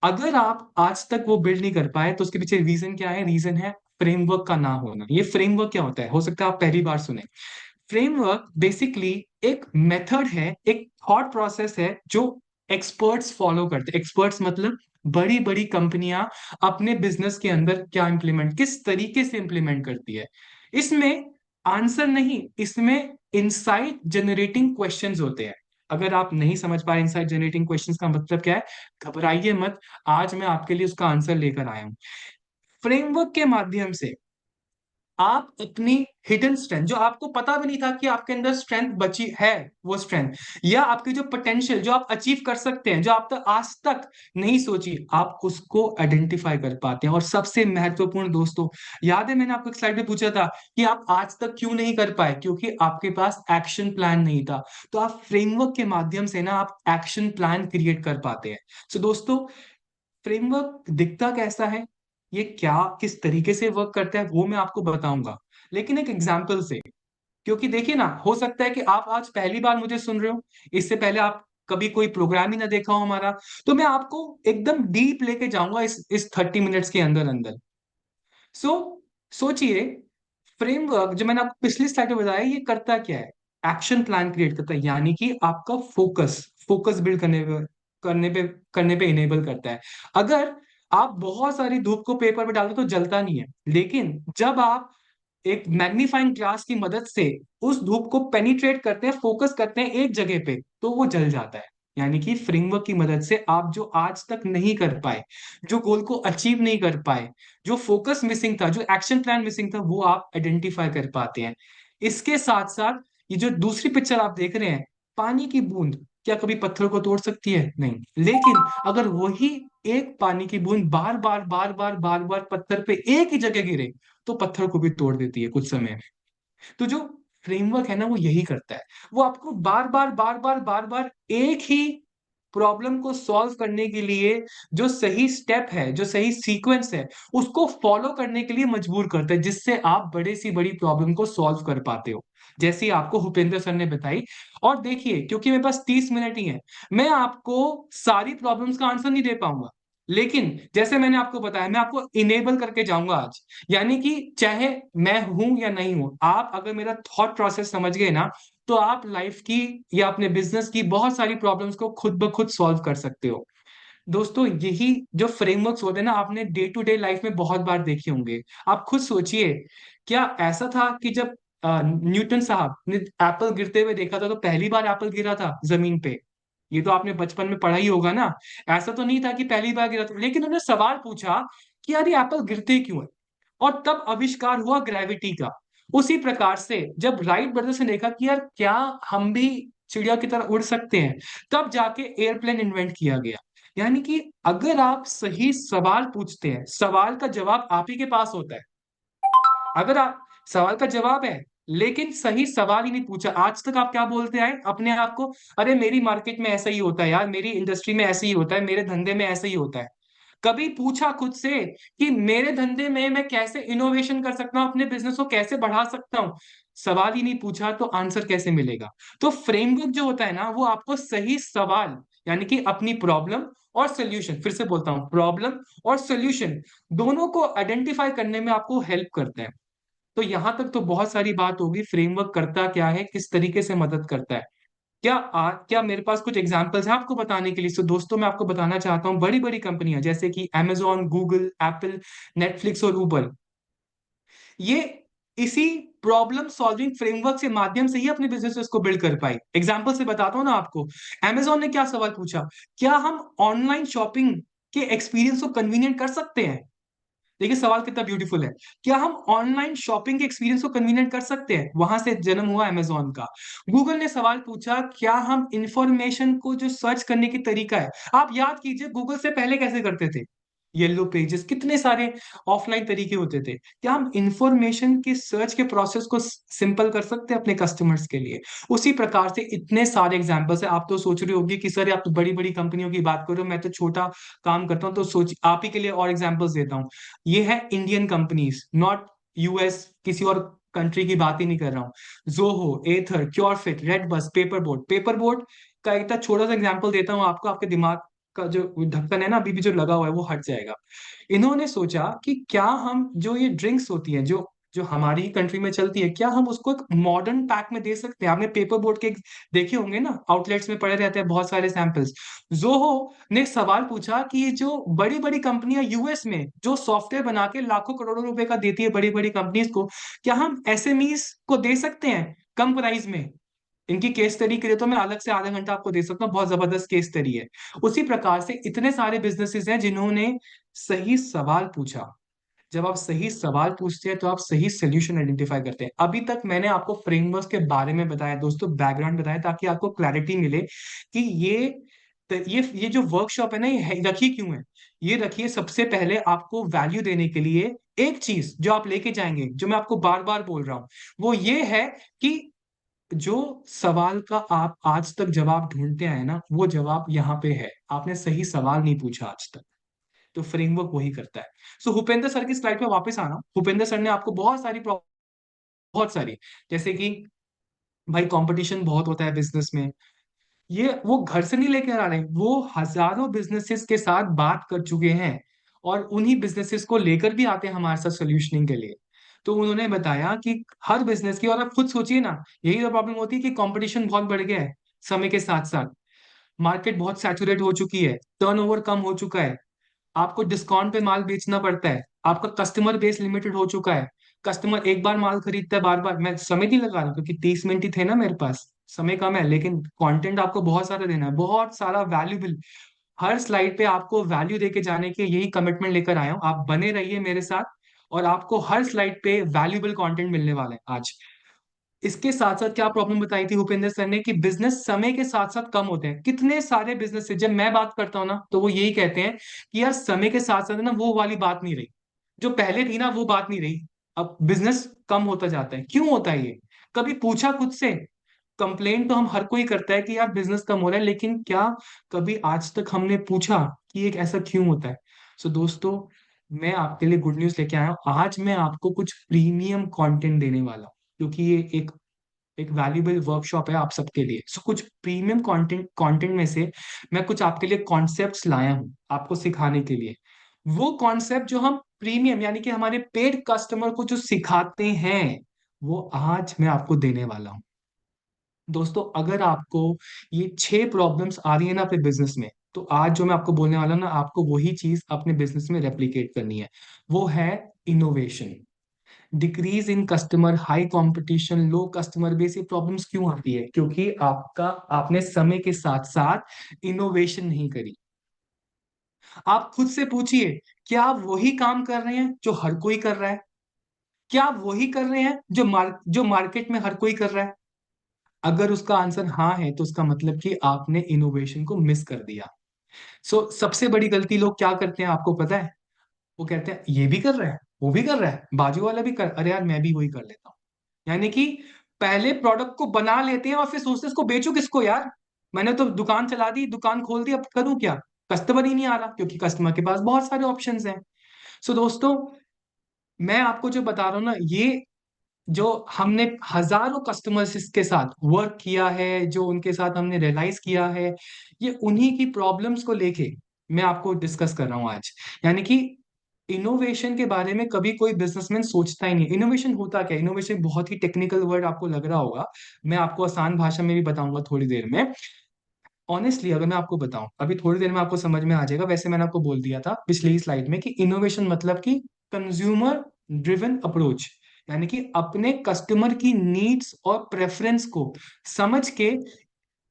अगर आप आज तक वो बिल्ड नहीं कर पाए तो उसके पीछे रीजन क्या है? रीजन है फ्रेमवर्क का ना होना। ये फ्रेमवर्क क्या होता है, हो सकता है आप पहली बार सुने। फ्रेमवर्क बेसिकली एक मेथड है, एक थॉट प्रोसेस है जो एक्सपर्ट्स फॉलो करते हैं। एक्सपर्ट्स मतलब बड़ी बड़ी कंपनियां अपने बिजनेस के अंदर क्या इंप्लीमेंट, किस तरीके से इंप्लीमेंट करती है। इसमें आंसर नहीं, इसमें इंसाइट जनरेटिंग क्वेश्चंस होते हैं। अगर आप नहीं समझ पाए इंसाइट जनरेटिंग क्वेश्चंस का मतलब क्या है, घबराइए मत, आज मैं आपके लिए उसका आंसर लेकर आया हूं। फ्रेमवर्क के माध्यम से आप अपनी हिडन स्ट्रेंथ, जो आपको पता भी नहीं था कि आपके अंदर स्ट्रेंथ बची है, वो स्ट्रेंथ या आपकी जो पोटेंशियल जो आप अचीव कर सकते हैं, जो आप तक आज तक नहीं सोची, आप उसको आइडेंटिफाई कर पाते हैं। और सबसे महत्वपूर्ण दोस्तों, याद है मैंने आपको एक स्लाइड में पूछा था कि आप आज तक क्यों नहीं कर पाए? क्योंकि आपके पास एक्शन प्लान नहीं था। तो आप फ्रेमवर्क के माध्यम से ना आप एक्शन प्लान क्रिएट कर पाते हैं। सो दोस्तों, फ्रेमवर्क दिखता कैसा है, ये क्या किस तरीके से वर्क करता है, वो मैं आपको बताऊंगा, लेकिन एक एग्जांपल से। क्योंकि देखिए ना, हो सकता है कि आप आज पहली बार मुझे सुन रहे हो, इससे पहले आप कभी कोई प्रोग्राम ही ना देखा हो हमारा। तो मैं आपको एकदम डीप लेके जाऊंगा इस 30 मिनट्स के अंदर अंदर। सो सोचिए, फ्रेमवर्क जो मैंने आपको पिछली स्लाइड में बताया, ये करता क्या है? एक्शन प्लान क्रिएट करता है, यानी कि आपका फोकस फोकस बिल्ड करने पे करने पे इनेबल करता है। अगर आप बहुत सारी धूप को पेपर पे डालते तो जलता नहीं है, लेकिन जब आप एक मैग्नीफाइंग ग्लास की मदद से उस धूप को पेनिट्रेट करते हैं, फोकस करते हैं एक जगह पे, तो वो जल जाता है। यानी कि फ्रेमवर्क की मदद से आप जो आज तक नहीं कर पाए, जो गोल को अचीव नहीं कर पाए, जो फोकस मिसिंग था, जो एक्शन प्लान मिसिंग था, वो आप आइडेंटिफाई कर पाते हैं। इसके साथ साथ ये जो दूसरी पिक्चर आप देख रहे हैं, पानी की बूंद क्या कभी पत्थर को तोड़ सकती है? नहीं। लेकिन अगर वही एक पानी की बूंद बार बार बार बार बार बार पत्थर पे एक ही जगह गिरे, तो पत्थर को भी तोड़ देती है कुछ समय में। तो जो फ्रेमवर्क है ना, वो यही करता है। वो आपको बार बार बार बार बार बार एक ही प्रॉब्लम को सॉल्व करने के लिए जो सही स्टेप है, जो सही सीक्वेंस है, उसको फॉलो करने के लिए मजबूर करता है, जिससे आप बड़े सी बड़ी प्रॉब्लम को सॉल्व कर पाते हो, जैसे आपको भूपेंद्र सर ने बताई। और देखिए, क्योंकि मेरे पास 30 मिनट ही है, मैं आपको सारी प्रॉब्लम्स का आंसर नहीं दे पाऊंगा, लेकिन जैसे मैंने आपको बताया, मैं आपको इनेबल करके जाऊंगा आज। यानी कि चाहे मैं हूं या नहीं हूं, आप अगर मेरा थॉट प्रोसेस समझ गए ना, तो आप लाइफ की या अपने बिजनेस की बहुत सारी प्रॉब्लम्स को खुद ब खुद सॉल्व कर सकते हो। दोस्तों, यही जो फ्रेमवर्क्स होते हैं ना, आपने डे टू डे लाइफ में बहुत बार देखे होंगे। आप खुद सोचिए, क्या ऐसा था कि जब न्यूटन साहब ने एप्पल गिरते हुए देखा था, तो पहली बार एप्पल गिरा था जमीन पे? ये तो आपने बचपन में पढ़ा ही होगा ना। ऐसा तो नहीं था कि पहली बार गिरा था, लेकिन उन्होंने सवाल पूछा कि यार ये एप्पल गिरते क्यों है, और तब आविष्कार हुआ ग्रेविटी का। उसी प्रकार से जब राइट ब्रदर्स ने देखा कि यार क्या हम भी चिड़िया की तरह उड़ सकते हैं, तब जाके एयरप्लेन इन्वेंट किया गया। यानी कि अगर आप सही सवाल पूछते हैं, सवाल का जवाब आप ही के पास होता है। अगर आप सवाल का जवाब है लेकिन सही सवाल ही नहीं पूछा, आज तक आप क्या बोलते आए अपने आप को? अरे मेरी मार्केट में ऐसा ही होता है यार, मेरी इंडस्ट्री में ऐसे ही होता है, मेरे धंधे में ऐसे ही होता है। कभी पूछा खुद से कि मेरे धंधे में मैं कैसे इनोवेशन कर सकता हूं, अपने बिजनेस को कैसे बढ़ा सकता हूं? सवाल ही नहीं पूछा तो आंसर कैसे मिलेगा? तो फ्रेमवर्क जो होता है ना, वो आपको सही सवाल, यानी कि अपनी प्रॉब्लम और सोल्यूशन, फिर से बोलता हूं, प्रॉब्लम और सोल्यूशन दोनों को आइडेंटिफाई करने में आपको हेल्प करता है। तो यहां तक तो बहुत सारी बात होगी, फ्रेमवर्क करता क्या है, किस तरीके से मदद करता है। क्या मेरे पास कुछ एग्जांपल्स हैं आपको बताने के लिए? सो दोस्तों, मैं आपको बताना चाहता हूँ, बड़ी बड़ी कंपनियां जैसे कि Amazon, गूगल, एप्पल, नेटफ्लिक्स और उबर, ये इसी प्रॉब्लम सॉल्विंग फ्रेमवर्क से माध्यम से ही अपने बिजनेस को बिल्ड कर पाई। एग्जांपल से बताता हूं ना आपको। Amazon ने क्या सवाल पूछा, क्या हम ऑनलाइन शॉपिंग के एक्सपीरियंस को कन्वीनियंट कर सकते हैं? देखिए सवाल कितना ब्यूटीफुल है। क्या हम ऑनलाइन शॉपिंग के एक्सपीरियंस को कन्वीनियंट कर सकते हैं? वहां से जन्म हुआ अमेजोन का। गूगल ने सवाल पूछा, क्या हम इंफॉर्मेशन को जो सर्च करने की तरीका है, आप याद कीजिए गूगल से पहले कैसे करते थे? येलो पेजेस, कितने सारे ऑफलाइन तरीके होते थे। क्या हम इंफॉर्मेशन के सर्च के प्रोसेस को सिंपल कर सकते हैं अपने कस्टमर्स के लिए? उसी प्रकार से इतने सारे एग्जांपल्स है। आप तो सोच रहे होगी कि सर आप तो बड़ी बड़ी कंपनियों की बात कर रहे हो, मैं तो छोटा काम करता हूँ, तो सोच आप ही के लिए और एग्जांपल्स देता हूँ। ये है इंडियन कंपनीज, नॉट यूएस, किसी और कंट्री की बात ही नहीं कर रहा हूँ। जोहो, एथर, क्योरफिट, रेडबस, पेपर बोट का एक छोटा सा एग्जांपल देता हूँ आपको, आपके दिमाग का जो ढक्कन है ना अभी भी जो लगा हुआ है वो हट जाएगा। इन्होंने सोचा कि क्या हम जो ये ड्रिंक्स होती हैं जो जो हमारी कंट्री में चलती है, क्या हम उसको एक मॉडर्न पैक में दे सकते हैं? आपने पेपर बोट के देखे होंगे ना, आउटलेट्स में पड़े रहते हैं बहुत सारे सैंपल्स। जोहो ने एक सवाल पूछा कि ये जो बड़ी बड़ी कंपनियां यूएस में जो सॉफ्टवेयर बना के लाखों करोड़ों रुपए का देती है बड़ी बड़ी कंपनीज को, क्या हम एसएमईज को दे सकते हैं कम प्राइस में? इनकी केस स्टडी के लिए तो मैं अलग से आधा घंटा आपको दे सकता हूँ, बहुत जबरदस्त केस स्टडी है। उसी प्रकार से इतने सारे बिजनेसेस हैं जिन्होंने सही सवाल पूछा। जब आप सही सवाल पूछते हैं तो आप सही सोल्यूशन आइडेंटिफाई करते हैं। अभी तक मैंने आपको फ्रेमवर्क के बारे में बताया दोस्तों, बैकग्राउंड बताया, ताकि आपको क्लैरिटी मिले कि ये जो वर्कशॉप है ना, ये रखी क्यों है। ये रखिए सबसे पहले आपको वैल्यू देने के लिए। एक चीज जो आप लेके जाएंगे, जो मैं आपको बार बार बोल रहा हूं, वो ये है कि जो सवाल का आप आज तक जवाब ढूंढते आए ना, वो जवाब यहाँ पे है। आपने सही सवाल नहीं पूछा आज तक, तो फ्रेमवर्क वही करता है। सो भूपेंद्र सर की स्लाइड पे वापस आना। भूपेंद्र सर ने आपको बहुत सारी, जैसे कि भाई कंपटीशन बहुत होता है बिजनेस में, ये वो घर से नहीं लेकर आ रहे हैं, वो हजारों बिजनेसेस के साथ बात कर चुके हैं और उन्हीं बिजनेसेस को लेकर भी आते हैं हमारे साथ सोल्यूशनिंग के लिए। तो उन्होंने बताया कि हर बिजनेस की, और आप खुद सोचिए ना, यही तो प्रॉब्लम होती है कि कंपटीशन बहुत बढ़ गया है समय के साथ साथ। मार्केट बहुत सैचुरेट हो चुकी है, टर्नओवर कम हो चुका है, आपको डिस्काउंट पे माल बेचना पड़ता है, आपका कस्टमर बेस लिमिटेड हो चुका है। कस्टमर एक बार माल खरीदता है बार बार। मैं समय नहीं लगा रहा क्योंकि 30 मिनट ही थे ना मेरे पास, समय कम है, लेकिन कंटेंट आपको बहुत सारा देना है, बहुत सारा वैल्यूबल। हर स्लाइड पे आपको वैल्यू देके जाने के यही कमिटमेंट लेकर आया हूं। आप बने रहिए मेरे साथ और आपको हर स्लाइड पे वैल्यूबल कंटेंट मिलने वाला है आज। इसके साथ साथ क्या प्रॉब्लम बताई थी भूपेंद्र सर ने कि बिजनेस समय के साथ साथ कम होते हैं। कितने सारे बिजनेस से जब मैं बात करता हूं ना, तो वो यही कहते हैं कि यार समय के साथ साथ ना वो वाली बात नहीं रही, जो पहले थी ना वो बात नहीं रही। अब बिजनेस कम होता जाता है। क्यों होता है ये? कभी पूछा खुद से? कंप्लेंट तो हम हर कोई करता है कि यार बिजनेस कम हो रहा है, लेकिन क्या कभी आज तक हमने पूछा कि एक ऐसा क्यों होता है? सो दोस्तों, मैं आपके लिए गुड न्यूज लेके आया हूं। आज मैं आपको कुछ प्रीमियम कंटेंट देने वाला हूं, क्योंकि ये एक एक वैल्यूबल वर्कशॉप है आप सबके लिए। सो कुछ प्रीमियम कंटेंट कंटेंट में से मैं कुछ आपके लिए कॉन्सेप्ट्स लाया हूं आपको सिखाने के लिए। वो कॉन्सेप्ट जो हम प्रीमियम यानी कि हमारे पेड कस्टमर को जो सिखाते हैं, वो आज मैं आपको देने वाला हूं। दोस्तों, अगर आपको ये 6 प्रॉब्लम्स आ रही है ना अपने बिजनेस में, तो आज जो मैं आपको बोलने वाला हूं ना, आपको वही चीज अपने बिजनेस में रेप्लिकेट करनी है। वो है innovation. Decrease in customer, high competition, low customer base. ये प्रॉब्लम्स क्यों आती है? क्योंकि आपने समय के साथ साथ इनोवेशन नहीं करी। आप खुद से पूछिए, क्या आप वही काम कर रहे हैं जो हर कोई कर रहा है? क्या आप वही कर रहे हैं जो मार्केट में हर कोई कर रहा है? अगर उसका आंसर हाँ है, तो उसका मतलब कि आपने इनोवेशन को मिस कर दिया। सबसे बड़ी गलती लोग क्या करते हैं आपको पता है? वो कहते हैं ये भी कर रहा है, वो भी कर रहा है, बाजू वाला भी कर, अरे यार मैं भी वही कर लेता हूँ। यानी कि पहले प्रोडक्ट को बना लेते हैं और फिर सोचते हैं इसको बेचो किसको यार, मैंने तो दुकान चला दी, दुकान खोल दी, अब करूं क्या? कस्टमर ही नहीं आ रहा क्योंकि कस्टमर के पास बहुत सारे ऑप्शंस हैं। दोस्तों, मैं आपको जो बता रहा हूं ना, ये जो हमने हजारों कस्टमर्स के साथ वर्क किया है, जो उनके साथ हमने रियलाइज किया है, ये उन्हीं की प्रॉब्लम्स को लेके मैं आपको डिस्कस कर रहा हूं आज। यानी कि इनोवेशन के बारे में कभी कोई बिजनेसमैन सोचता ही नहीं। इनोवेशन होता क्या है? इनोवेशन बहुत ही टेक्निकल वर्ड आपको लग रहा होगा, मैं आपको आसान भाषा में भी बताऊंगा थोड़ी देर में। ऑनेस्टली अगर मैं आपको बताऊं, अभी थोड़ी देर में आपको समझ में आ जाएगा। वैसे मैंने आपको बोल दिया था पिछली ही स्लाइड में कि इनोवेशन मतलब कि कंज्यूमर ड्रिवन अप्रोच, यानी कि अपने कस्टमर की नीड्स और प्रेफरेंस को समझ के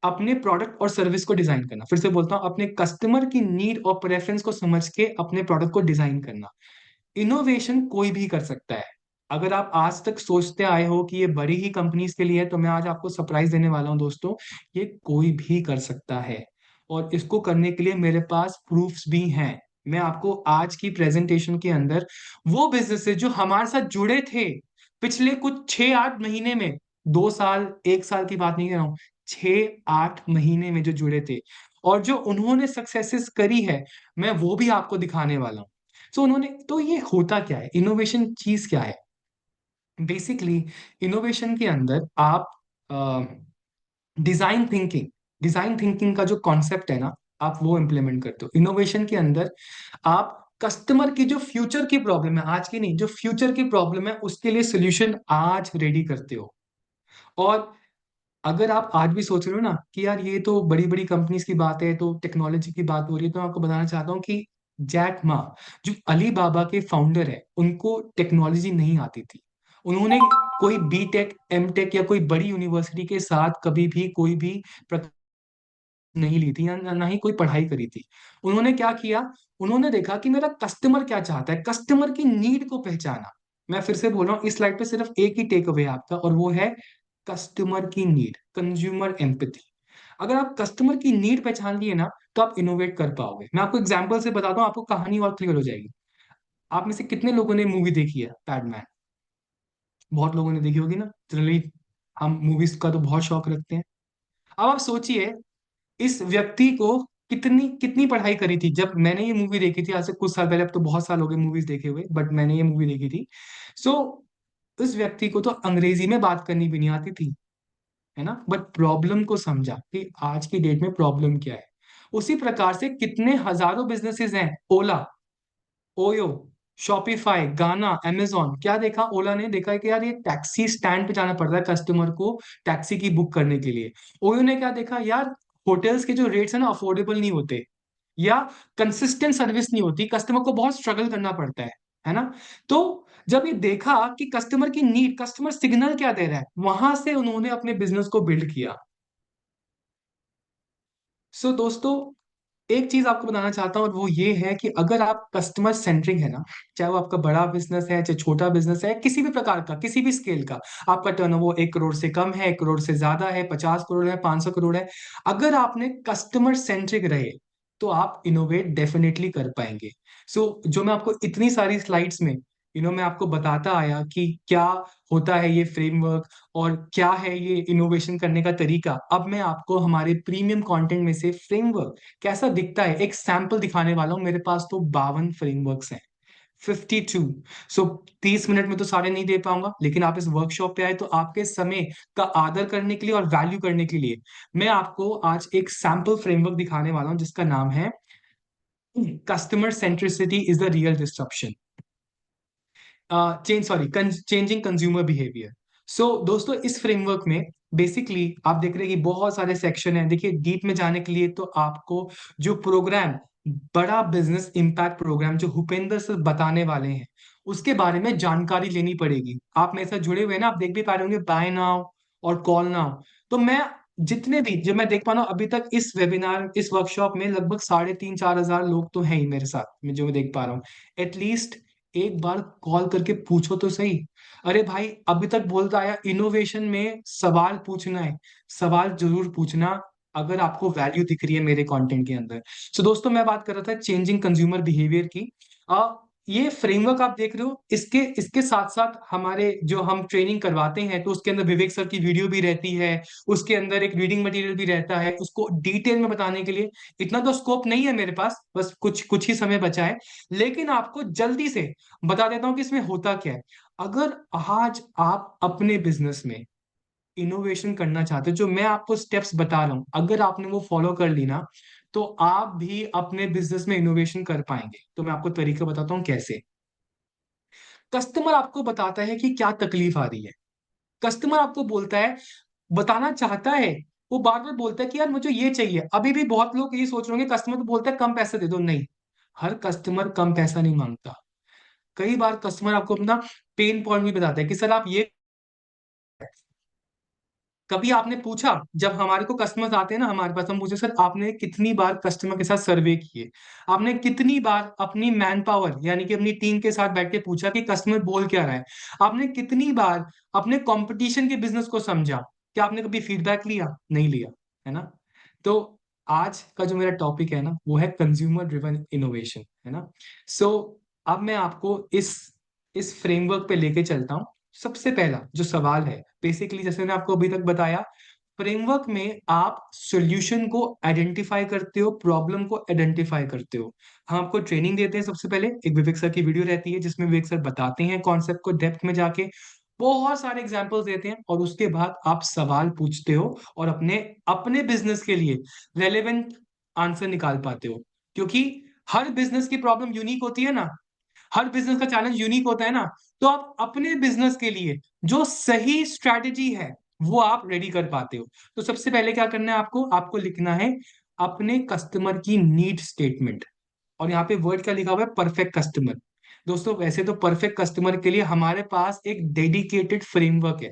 अपने प्रोडक्ट और सर्विस को डिजाइन करना। फिर से बोलता हूं, अपने कस्टमर की नीड और प्रेफरेंस को समझ के अपने प्रोडक्ट को डिजाइन करना। इनोवेशन कोई भी कर सकता है। अगर आप आज तक सोचते आए हो कि ये बड़ी ही कंपनीज के लिए है, तो मैं आज आपको सरप्राइज देने वाला हूं दोस्तों, ये कोई भी कर सकता है। और इसको करने के लिए मेरे पास प्रूफ्स भी हैं। मैं आपको आज की प्रेजेंटेशन के अंदर वो बिजनेसेस जो हमारे साथ जुड़े थे पिछले कुछ 6-8 महीने में, 2 साल 1 साल की बात नहीं कर रहा हूं, 6-8 महीने में जो जुड़े थे और जो उन्होंने सक्सेसेस करी है, मैं वो भी आपको दिखाने वाला हूं। उन्होंने तो ये होता क्या है, इनोवेशन चीज क्या है? बेसिकली इनोवेशन के अंदर आप डिजाइन थिंकिंग डिजाइन थिंकिंग का जो कॉन्सेप्ट है ना, आप वो इंप्लीमेंट करते हो। इनोवेशन के अंदर आप कस्टमर की जो फ्यूचर की प्रॉब्लम है, आज की नहीं, जो फ्यूचर की प्रॉब्लम है उसके लिए सोल्यूशन आज रेडी करते हो। और अगर आप आज भी सोच रहे हो ना कि यार ये तो बड़ी बड़ी कंपनीज की बात है, तो टेक्नोलॉजी की बात हो रही है, तो मैं आपको बताना चाहता हूँ कि जैक मा, जो अली बाबा के फाउंडर है, उनको टेक्नोलॉजी नहीं आती थी। उन्होंने कोई बीटेक एमटेक या कोई बड़ी यूनिवर्सिटी के साथ कभी भी कोई भी नहीं ली थी, या ना ही कोई पढ़ाई करी थी। उन्होंने क्या किया, उन्होंने देखा कि मेरा कस्टमर क्या चाहता है, कस्टमर की नीड को पहचाना। मैं फिर से बोल रहा हूँ, इस स्लाइड पे सिर्फ एक ही टेक अवे है आपका, और वो है कस्टमर की नीड, कंज्यूमर एम्पैथी। अगर आप कस्टमर की नीड पहचान लिए ना, तो आप इनोवेट कर पाओगे। मैं आपको एग्जांपल से बताता हूँ, आपको कहानी और क्लियर हो जाएगी। आप में से कितने लोगों ने मूवी देखी है पैडमैन? बहुत लोगों ने देखी होगी ना, जनरली हम मूवीज का तो बहुत शौक रखते हैं। अब आप सोचिए, इस व्यक्ति को कितनी कितनी पढ़ाई करी थी। जब मैंने ये मूवी देखी थी आज से कुछ साल पहले, अब तो बहुत साल हो गए मूवीज देखे हुए, बट मैंने ये मूवी देखी थी। सो उस व्यक्ति को तो अंग्रेजी में बात करनी भी नहीं आती थी, है ना, बट प्रॉब्लम को समझा कि आज की डेट में प्रॉब्लम क्या है। उसी प्रकार से कितने हजारों बिजनेसेस हैं, ओला, ओयो, शॉपिफाई, गाना, अमेजोन। क्या देखा ओला ने? देखा है कि यार ये टैक्सी स्टैंड पे जाना पड़ता है कस्टमर को टैक्सी की बुक करने के लिए। ओयो ने क्या देखा, यार होटल्स के जो रेट्स है ना अफोर्डेबल नहीं होते, या कंसिस्टेंट सर्विस नहीं होती, कस्टमर को बहुत स्ट्रगल करना पड़ता है ना। तो जब ये देखा कि कस्टमर की नीड, कस्टमर सिग्नल क्या दे रहा है, वहां से उन्होंने अपने बिजनेस को बिल्ड किया। दोस्तों, एक चीज आपको बताना चाहता हूं, और वो ये है कि अगर आप कस्टमर सेंट्रिक है ना, चाहे वो आपका बड़ा बिजनेस है, चाहे छोटा बिजनेस है, किसी भी प्रकार का, किसी भी स्केल का, आपका टर्नओवर 1 करोड़ से कम है, 1 करोड़ से ज्यादा है, 50 करोड़ है, 500 करोड़ है, अगर आपने कस्टमर सेंट्रिक रहे, तो आप इनोवेट डेफिनेटली कर पाएंगे। जो मैं आपको इतनी सारी स्लाइड्स में मैं आपको बताता आया कि क्या होता है ये फ्रेमवर्क, और क्या है ये इनोवेशन करने का तरीका, अब मैं आपको हमारे प्रीमियम कंटेंट में से फ्रेमवर्क कैसा दिखता है एक सैंपल दिखाने वाला हूं। मेरे पास तो 52 फ्रेमवर्क्स हैं, 52। 30 मिनट में तो सारे नहीं दे पाऊंगा, लेकिन आप इस वर्कशॉप पे आए तो आपके समय का आदर करने के लिए और वैल्यू करने के लिए मैं आपको आज एक सैंपल फ्रेमवर्क दिखाने वाला हूं, जिसका नाम है customer centricity is the real disruption, changing consumer behaviour. दोस्तों, इस फ्रेमवर्क में बेसिकली आप देख रहे हैं कि बहुत सारे सेक्शन हैं। देखिए, डीप में जाने के लिए तो आपको जो प्रोग्राम, बड़ा बिजनेस इम्पैक्ट प्रोग्राम जो भूपेंद्र सर बताने वाले हैं, उसके बारे में जानकारी लेनी पड़ेगी। आप मेरे साथ जुड़े हुए हैं ना, आप देख भी पा रहे होंगे बाय नाउ और कॉल नाउ। तो मैं जितने भी जो मैं देख पा रहा हूँ अभी तक इस वेबिनार, इस वर्कशॉप में लगभग 3,500-4,000 लोग तो हैं ही मेरे साथ में, जो मैं देख पा रहा हूँ। एटलीस्ट एक बार कॉल करके पूछो तो सही। अरे भाई, अभी तक बोलता आया इनोवेशन में सवाल पूछना है, सवाल जरूर पूछना अगर आपको वैल्यू दिख रही है मेरे कंटेंट के अंदर। दोस्तों, मैं बात कर रहा था चेंजिंग कंज्यूमर बिहेवियर की। ये फ्रेमवर्क आप देख रहे हो, इसके इसके साथ साथ हमारे जो हम ट्रेनिंग करवाते हैं, तो उसके अंदर विवेक सर की वीडियो भी रहती है, उसके अंदर एक रीडिंग मटेरियल भी रहता है। उसको डिटेल में बताने के लिए इतना तो स्कोप नहीं है मेरे पास, बस कुछ कुछ ही समय बचा है, लेकिन आपको जल्दी से बता देता हूं कि इसमें होता क्या है। अगर आज आप अपने बिजनेस में इनोवेशन करना चाहते हो, जो मैं आपको स्टेप्स बता रहा हूं, अगर आपने वो फॉलो कर ली ना, तो आप भी अपने बिजनेस में इनोवेशन कर पाएंगे। तो मैं आपको तरीका बताता हूं कैसे। कस्टमर आपको बताता है कि क्या तकलीफ आ रही है, कस्टमर आपको बोलता है, बताना चाहता है, वो बार बार बोलता है कि यार मुझे ये चाहिए। अभी भी बहुत लोग ये सोच रहे होंगे कस्टमर तो बोलता है कम पैसे दे दो, नहीं, हर कस्टमर कम पैसा नहीं मांगता। कई बार कस्टमर आपको अपना पेन पॉइंट भी बताता है कि सर आप ये, कभी आपने पूछा, जब हमारे को कस्टमर्स आते हैं ना हमारे पास, हम पूछे सर आपने कितनी बार कस्टमर के साथ सर्वे किए, आपने कितनी बार अपनी मैन पावर यानी कि अपनी टीम के साथ बैठ के पूछा कि कस्टमर बोल क्या रहा है, आपने कितनी बार अपने कंपटीशन के बिजनेस को समझा, क्या आपने कभी फीडबैक लिया? नहीं लिया, है ना? तो आज का जो मेरा टॉपिक है ना वो है कंज्यूमर ड्रिवन इनोवेशन, है ना? सो अब मैं आपको इस फ्रेमवर्क पे लेके चलता हूँ। सबसे पहला जो सवाल है, बेसिकली जैसे मैंने आपको अभी तक बताया, फ्रेमवर्क में आप सॉल्यूशन को आइडेंटिफाई करते हो, प्रॉब्लम को आइडेंटिफाई करते हो। हम आपको ट्रेनिंग देते हैं। सबसे पहले एक विवेक सर की वीडियो रहती है जिसमें विवेक सर बताते हैं कॉन्सेप्ट को डेप्थ में जाके, बहुत सारे एग्जांपल्स देते हैं, और उसके बाद आप सवाल पूछते हो और अपने अपने बिजनेस के लिए रेलेवेंट आंसर निकाल पाते हो। क्योंकि हर बिजनेस की प्रॉब्लम यूनिक होती है ना, हर बिजनेस का चैलेंज यूनिक होता है ना, तो आप अपने बिजनेस के लिए जो सही स्ट्रैटेजी है वो आप रेडी कर पाते हो। तो सबसे पहले क्या करना है आपको, आपको लिखना है अपने कस्टमर की नीड स्टेटमेंट। और यहाँ पे वर्ड क्या लिखा हुआ है? Perfect customer. दोस्तों वैसे तो परफेक्ट कस्टमर के लिए हमारे पास एक डेडिकेटेड फ्रेमवर्क है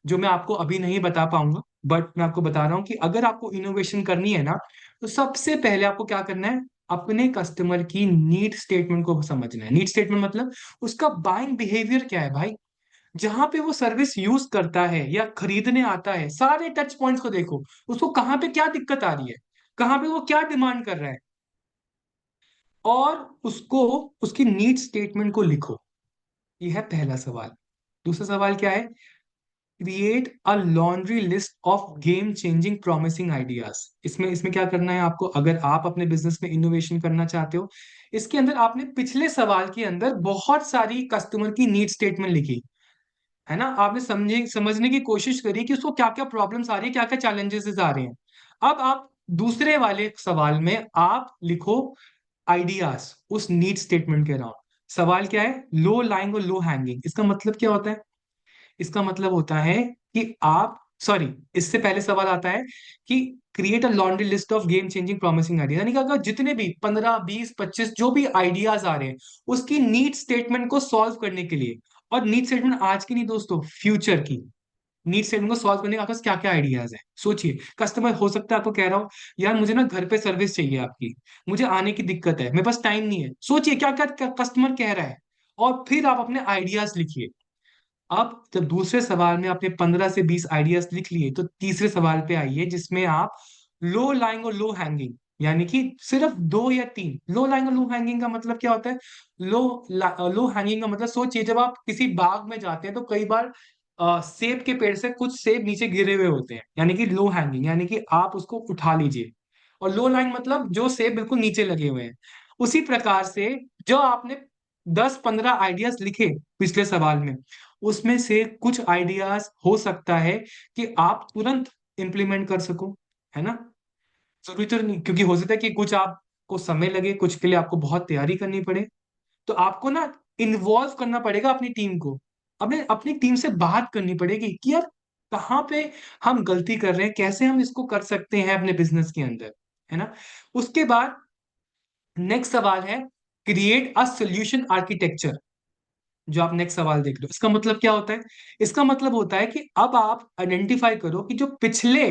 जो मैं आपको अभी नहीं बता पाऊंगा, बट मैं आपको बता रहा हूँ कि अगर आपको इनोवेशन करनी है ना, तो सबसे पहले आपको क्या करना है, अपने कस्टमर की नीड स्टेटमेंट को समझना है। नीड स्टेटमेंट मतलब उसका बाइंग बिहेवियर क्या है भाई, जहां पे वो सर्विस यूज करता है या खरीदने आता है, सारे टच पॉइंट्स को देखो, उसको कहाँ पे क्या दिक्कत आ रही है, कहाँ पे वो क्या डिमांड कर रहा है, और उसको उसकी नीड स्टेटमेंट को लिखो। ये है पहला सवाल। दूसरा सवाल क्या है? Create a laundry list of game changing promising ideas. इसमें इसमें क्या करना है आपको, अगर आप अपने बिजनेस में इनोवेशन करना चाहते हो, इसके अंदर आपने पिछले सवाल के अंदर बहुत सारी कस्टमर की नीड स्टेटमेंट लिखी, है ना? आपने समझने की कोशिश करी कि उसको क्या क्या प्रॉब्लम्स आ रही है, क्या क्या चैलेंजेस आ रहे हैं। अब आप दूसरे वाले सवाल में आप लिखो आइडियाज उस नीड स्टेटमेंट के अराउंड। सवाल क्या है? लो लाइंग और लो हैंगिंग। इसका मतलब क्या होता है? इसका मतलब होता है कि आप, सॉरी, इससे पहले सवाल आता है कि create a laundry list of game changing promising idea, यानी कि अगर जितने भी 15 20 25 जो भी आइडियाज आ रहे हैं उसकी नीड स्टेटमेंट को सॉल्व करने के लिए, और नीड स्टेटमेंट आज की नहीं दोस्तों, फ्यूचर की नीड स्टेटमेंट को सॉल्व करने के आपके पास क्या क्या आइडियाज है। सोचिए, कस्टमर हो सकता है आपको कह रहा हो यार मुझे ना घर पे सर्विस चाहिए आपकी, मुझे आने की दिक्कत है, मेरे पास टाइम नहीं है। सोचिए क्या क्या कस्टमर कह रहा है, और फिर आप अपने आइडियाज लिखिए। अब जब दूसरे सवाल में आपने 15 से 20 आइडियाज लिख लिए, तो तीसरे सवाल पे आइए जिसमें आप लो लाइंग और लो हैंगिंग, यानी कि सिर्फ 2 या 3। लो लाइंग और लो हैंगिंग का मतलब क्या होता है? लो हैंगिंग का मतलब, सोचिए जब आप किसी बाग में जाते हैं तो कई बार सेब के पेड़ से कुछ सेब नीचे गिरे हुए होते हैं, यानी कि लो हैंगिंग, यानी कि आप उसको उठा लीजिए। और लो लाइंग मतलब जो सेब बिल्कुल नीचे लगे हुए हैं। उसी प्रकार से जो आपने 10-15 आइडियाज लिखे पिछले सवाल में, उसमें से कुछ आइडियाज हो सकता है कि आप तुरंत इंप्लीमेंट कर सको, है ना? जरूरी तो नहीं, क्योंकि हो सकता है कि कुछ आपको समय लगे, कुछ के लिए आपको बहुत तैयारी करनी पड़े। तो आपको ना इन्वॉल्व करना पड़ेगा अपनी टीम को, अपने अपनी टीम से बात करनी पड़ेगी कि यार कहाँ पे हम गलती कर रहे हैं, कैसे हम इसको कर सकते हैं अपने बिजनेस के अंदर, है ना? उसके बाद नेक्स्ट सवाल है क्रिएट अ सोल्यूशन आर्किटेक्चर। जो आप नेक्स्ट सवाल देख रहे हो, इसका मतलब क्या होता है? इसका मतलब होता है कि अब आप आइडेंटिफाई करो कि जो पिछले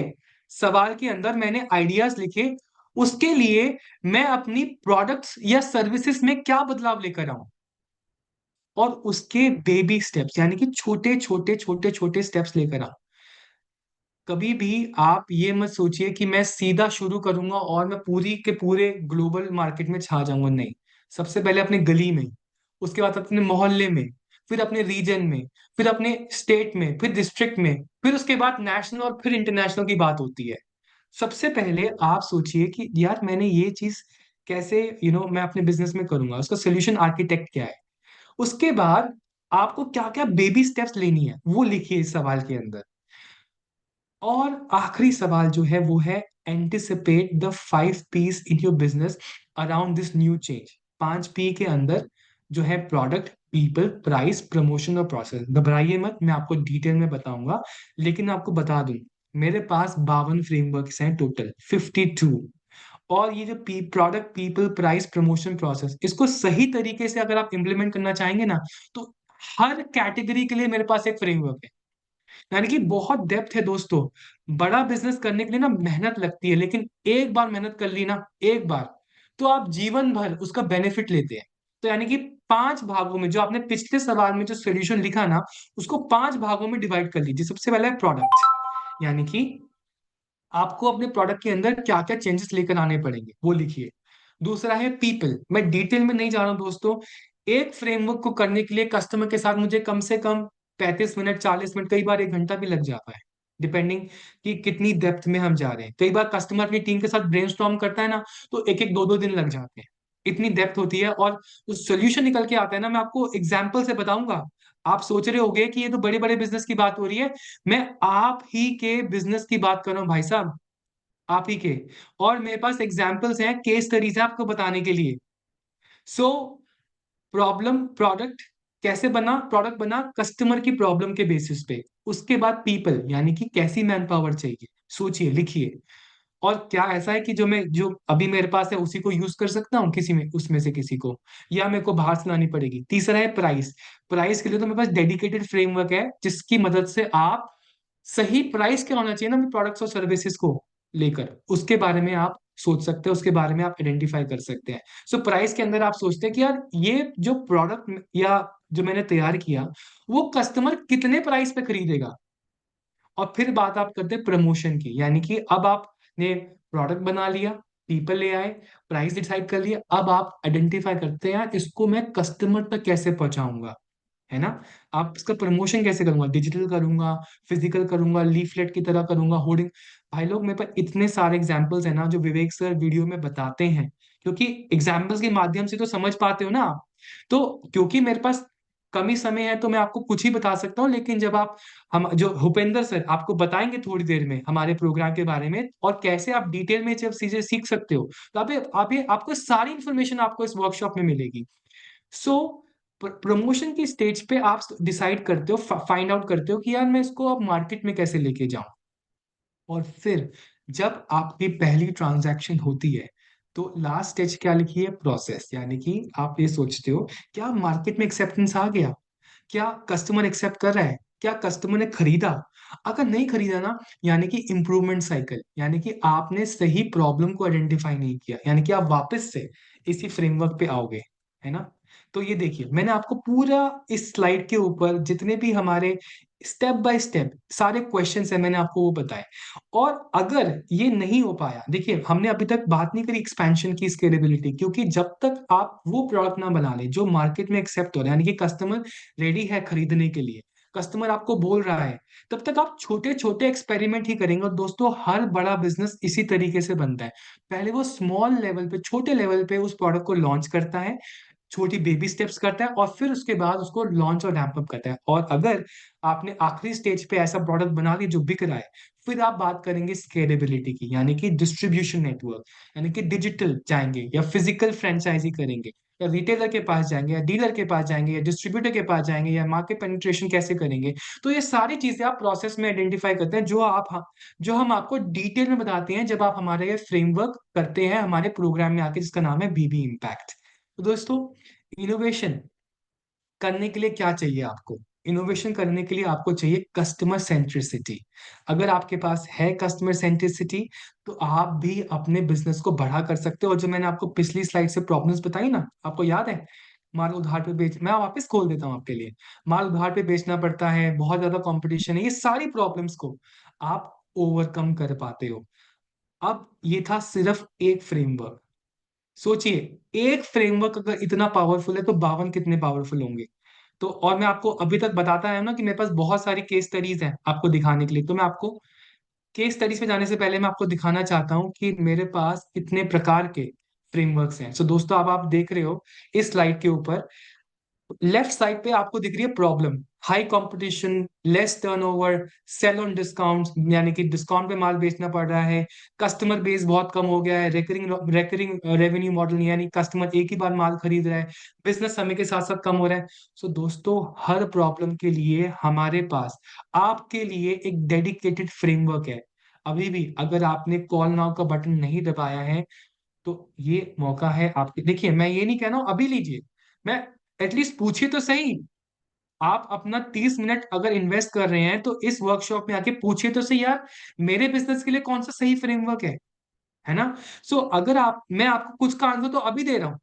सवाल के अंदर मैंने आइडियाज लिखे, उसके लिए मैं अपनी प्रोडक्ट्स या सर्विसेज में क्या बदलाव लेकर आऊं, और उसके बेबी स्टेप्स, यानी कि छोटे छोटे छोटे छोटे स्टेप्स लेकर आऊं। कभी भी आप ये मत सोचिए कि मैं सीधा शुरू करूंगा और मैं पूरी के पूरे ग्लोबल मार्केट में छा जाऊंगा, नहीं। सबसे पहले अपने गली में, उसके बाद अपने मोहल्ले में, फिर अपने रीजन में, फिर अपने स्टेट में, फिर डिस्ट्रिक्ट में, फिर उसके बाद नेशनल और फिर इंटरनेशनल की बात होती है। सबसे पहले आप सोचिए कि यार मैंने ये चीज कैसे मैं अपने बिजनेस में करूंगा, उसका सोल्यूशन आर्किटेक्ट क्या है। उसके बाद आपको क्या क्या बेबी स्टेप्स लेनी है वो लिखिए इस सवाल के अंदर। और आखिरी सवाल जो है वो है anticipate the 5 P's in your business around this new change. 5 P के अंदर जो है प्रोडक्ट, पीपल, प्राइस, प्रमोशन और प्रोसेस। घबराइए मत, मैं आपको डिटेल में बताऊंगा, लेकिन आपको बता दूं मेरे पास 52 फ्रेमवर्क्स हैं टोटल, 52। और ये जो product, people, price, promotion, process, इसको सही तरीके से अगर आप इंप्लीमेंट करना चाहेंगे ना, तो हर कैटेगरी के लिए मेरे पास एक फ्रेमवर्क है। यानी कि बहुत डेप्थ है दोस्तों। बड़ा बिजनेस करने के लिए ना मेहनत लगती है, लेकिन एक बार मेहनत कर ली ना, एक बार, तो आप जीवन भर उसका बेनिफिट लेते हैं। तो यानी कि 5 भागों में, जो आपने पिछले सवाल में जो सोल्यूशन लिखा ना, उसको 5 भागों में डिवाइड कर लीजिए। सबसे पहला है प्रोडक्ट, यानी कि आपको अपने प्रोडक्ट के अंदर क्या क्या चेंजेस लेकर आने पड़ेंगे, वो लिखिए। दूसरा है पीपल। मैं डिटेल में नहीं जा रहा हूं दोस्तों, एक फ्रेमवर्क को करने के लिए कस्टमर के साथ मुझे कम से कम 35 मिनट, 40 मिनट, कई बार 1 घंटा भी लग जाता है, डिपेंडिंग कि कितनी डेप्थ में हम जा रहे हैं। कई बार कस्टमर अपनी टीम के साथ ब्रेनस्टॉर्म करता है ना, तो एक एक दो दो दिन लग जाते हैं, इतनी डेप्थ होती है। और जो सोल्यूशन निकल के आता है ना, मैं आपको एग्जाम्पल से बताऊंगा। आप सोच रहे होंगे कि ये तो बड़े बड़े बिजनेस की बात हो रही है, मैं आप ही के बिजनेस की बात कर रहा हूं भाई साहब, आप ही के। और मेरे पास एग्जाम्पल्स हैं, केस स्टडीज है आपको बताने के लिए। सो प्रॉब्लम, प्रोडक्ट कैसे बना, प्रोडक्ट बना कस्टमर की प्रॉब्लम के बेसिस पे। उसके बाद पीपल, यानी कि कैसी मैन पावर चाहिए, सोचिए, लिखिए। और क्या ऐसा है कि जो अभी मेरे पास है उसी को यूज कर सकता हूँ किसी में, उसमें से किसी को, या मेरे को बाहर से लानी पड़ेगी। तीसरा है प्राइस। प्राइस के लिए तो मेरे पास डेडिकेटेड फ्रेमवर्क है, जिसकी मदद से आप सही प्राइस क्या होना चाहिए ना अपने प्रोडक्ट्स और सर्विसेज को लेकर, उसके बारे में आप सोच सकते हैं, उसके बारे में आप आइडेंटिफाई कर सकते हैं। सो प्राइस के अंदर आप सोचते हैं कि यार ये जो प्रोडक्ट या जो मैंने तैयार किया, वो कस्टमर कितने प्राइस पे खरीदेगा। और फिर बात आप करते हैं प्रमोशन की, यानी कि अब आपने प्रोडक्ट बना लिया, पीपल ले आए, प्राइस डिसाइड कर लिया, अब आप आइडेंटिफाई करते हैं यार इसको मैं कस्टमर तक कैसे पहुंचाऊंगा, है ना। आप इसका प्रमोशन कैसे करूंगा, डिजिटल करूंगा, फिजिकल करूंगा, लीफलेट की तरह करूंगा, होर्डिंग। भाई लोग, मेरे पास इतने सारे एग्जांपल्स हैं ना, जो विवेक सर वीडियो में बताते हैं, क्योंकि एग्जांपल्स के माध्यम से तो समझ पाते हो ना आप। तो क्योंकि मेरे पास कम ही समय है, तो मैं आपको कुछ ही बता सकता हूँ, लेकिन जब आप, हम जो भूपेंद्र सर आपको बताएंगे थोड़ी देर में हमारे प्रोग्राम के बारे में, और कैसे आप डिटेल में जब चीजें सीख सकते हो, तो आपको सारी इंफॉर्मेशन आपको इस वर्कशॉप में मिलेगी। सो प्रमोशन की स्टेज पे आप डिसाइड करते हो, फाइंड आउट करते हो कि यार मैं इसको अब मार्केट में कैसे लेके जाऊं। और फिर जब आपकी पहली ट्रांजैक्शन होती है, तो लास्ट स्टेज क्या लिखी है, प्रोसेस। यानी कि आप ये सोचते हो, क्या मार्केट में एक्सेप्टेंस आ गया, क्या कस्टमर एक्सेप्ट कर रहा है, क्या कस्टमर ने खरीदा। अगर नहीं खरीदा ना, यानी कि इंप्रूवमेंट साइकिल, यानी कि आपने सही प्रॉब्लम को आइडेंटिफाई नहीं किया, यानी कि आप वापस से इसी फ्रेमवर्क पे आओगे, है ना। तो ये देखिए, मैंने आपको पूरा इस स्लाइड के ऊपर जितने भी हमारे स्टेप बाय स्टेप सारे क्वेश्चंस है, मैंने आपको वो बताए। और अगर ये नहीं हो पाया, देखिए हमने अभी तक बात नहीं करी एक्सपेंशन की, स्केलेबिलिटी, क्योंकि जब तक आप वो प्रोडक्ट ना बना ले जो मार्केट में एक्सेप्ट हो रहा है, यानी कि कस्टमर रेडी है खरीदने के लिए, कस्टमर आपको बोल रहा है, तब तक आप छोटे छोटे एक्सपेरिमेंट ही करेंगे। और दोस्तों, हर बड़ा बिजनेस इसी तरीके से बनता है। पहले वो स्मॉल लेवल पे, छोटे लेवल पे उस प्रोडक्ट को लॉन्च करता है, छोटी बेबी स्टेप्स करता है, और फिर उसके बाद उसको लॉन्च और रैंप अप करता है। और अगर आपने आखिरी स्टेज पे ऐसा प्रोडक्ट बना लिया जो बिक रहा है, फिर आप बात करेंगे स्केलेबिलिटी की, यानी कि डिस्ट्रीब्यूशन नेटवर्क, यानी कि डिजिटल जाएंगे या फिजिकल फ्रेंचाइजी करेंगे, या रिटेलर के पास जाएंगे, या डीलर के पास जाएंगे, या डिस्ट्रीब्यूटर के पास जाएंगे, या मार्केट पेनिट्रेशन कैसे करेंगे। तो ये सारी चीजें आप प्रोसेस में आइडेंटिफाई करते हैं, जो हम आपको डिटेल में बताते हैं जब आप हमारे ये फ्रेमवर्क करते हैं हमारे प्रोग्राम में आके, जिसका नाम है बीबी इम्पैक्ट। तो दोस्तों, इनोवेशन करने के लिए क्या चाहिए आपको, इनोवेशन करने के लिए आपको चाहिए कस्टमर सेंट्रिसिटी। अगर आपके पास है कस्टमर सेंट्रिसिटी, तो आप भी अपने बिजनेस को बढ़ा कर सकते हो। और जो मैंने आपको पिछली स्लाइड से प्रॉब्लम्स बताई ना, आपको याद है, माल उधार पे बेच, मैं वापस खोल देता हूँ आपके लिए, माल उधार पे बेचना पड़ता है, बहुत ज्यादा कंपटीशन है, ये सारी प्रॉब्लम्स को आप ओवरकम कर पाते हो। अब ये था सिर्फ एक फ्रेमवर्क। सोचिए, एक फ्रेमवर्क अगर इतना पावरफुल है, तो 52 कितने पावरफुल होंगे। तो और मैं आपको अभी तक बताता है ना कि मेरे पास बहुत सारी केस स्टडीज हैं आपको दिखाने के लिए। तो मैं आपको केस स्टडीज पे जाने से पहले मैं आपको दिखाना चाहता हूँ कि मेरे पास कितने प्रकार के फ्रेमवर्क्स हैं। सो दोस्तों, अब आप देख रहे हो इस स्लाइड के ऊपर, लेफ्ट साइड पे आपको दिख रही है problem, high competition, less turnover, sale on discount, यानी कि डिस्काउंट पे माल बेचना पड़ रहा है, कस्टमर बेस बहुत कम हो गया है, रेकरिंग रेवेन्यू मॉडल, यानी कस्टमर एक ही बार माल खरीद रहा है, बिजनेस समय के साथ साथ कम हो रहा है। सो दोस्तों, हर प्रॉब्लम के लिए हमारे पास आपके लिए एक डेडिकेटेड फ्रेमवर्क है। अभी भी अगर आपने कॉल नाउ का बटन नहीं दबाया है, तो ये मौका है आपके। देखिए, मैं ये नहीं कह रहा हूं अभी लीजिए, मैं एटलीस्ट पूछिए तो सही, आप अपना 30 मिनट अगर इन्वेस्ट कर रहे हैं तो इस वर्कशॉप में आके पूछिए तो सही यार, मेरे बिजनेस के लिए कौन सा सही फ्रेमवर्क है ना। सो अगर आप, मैं आपको कुछ का आंसर तो अभी दे रहा हूँ,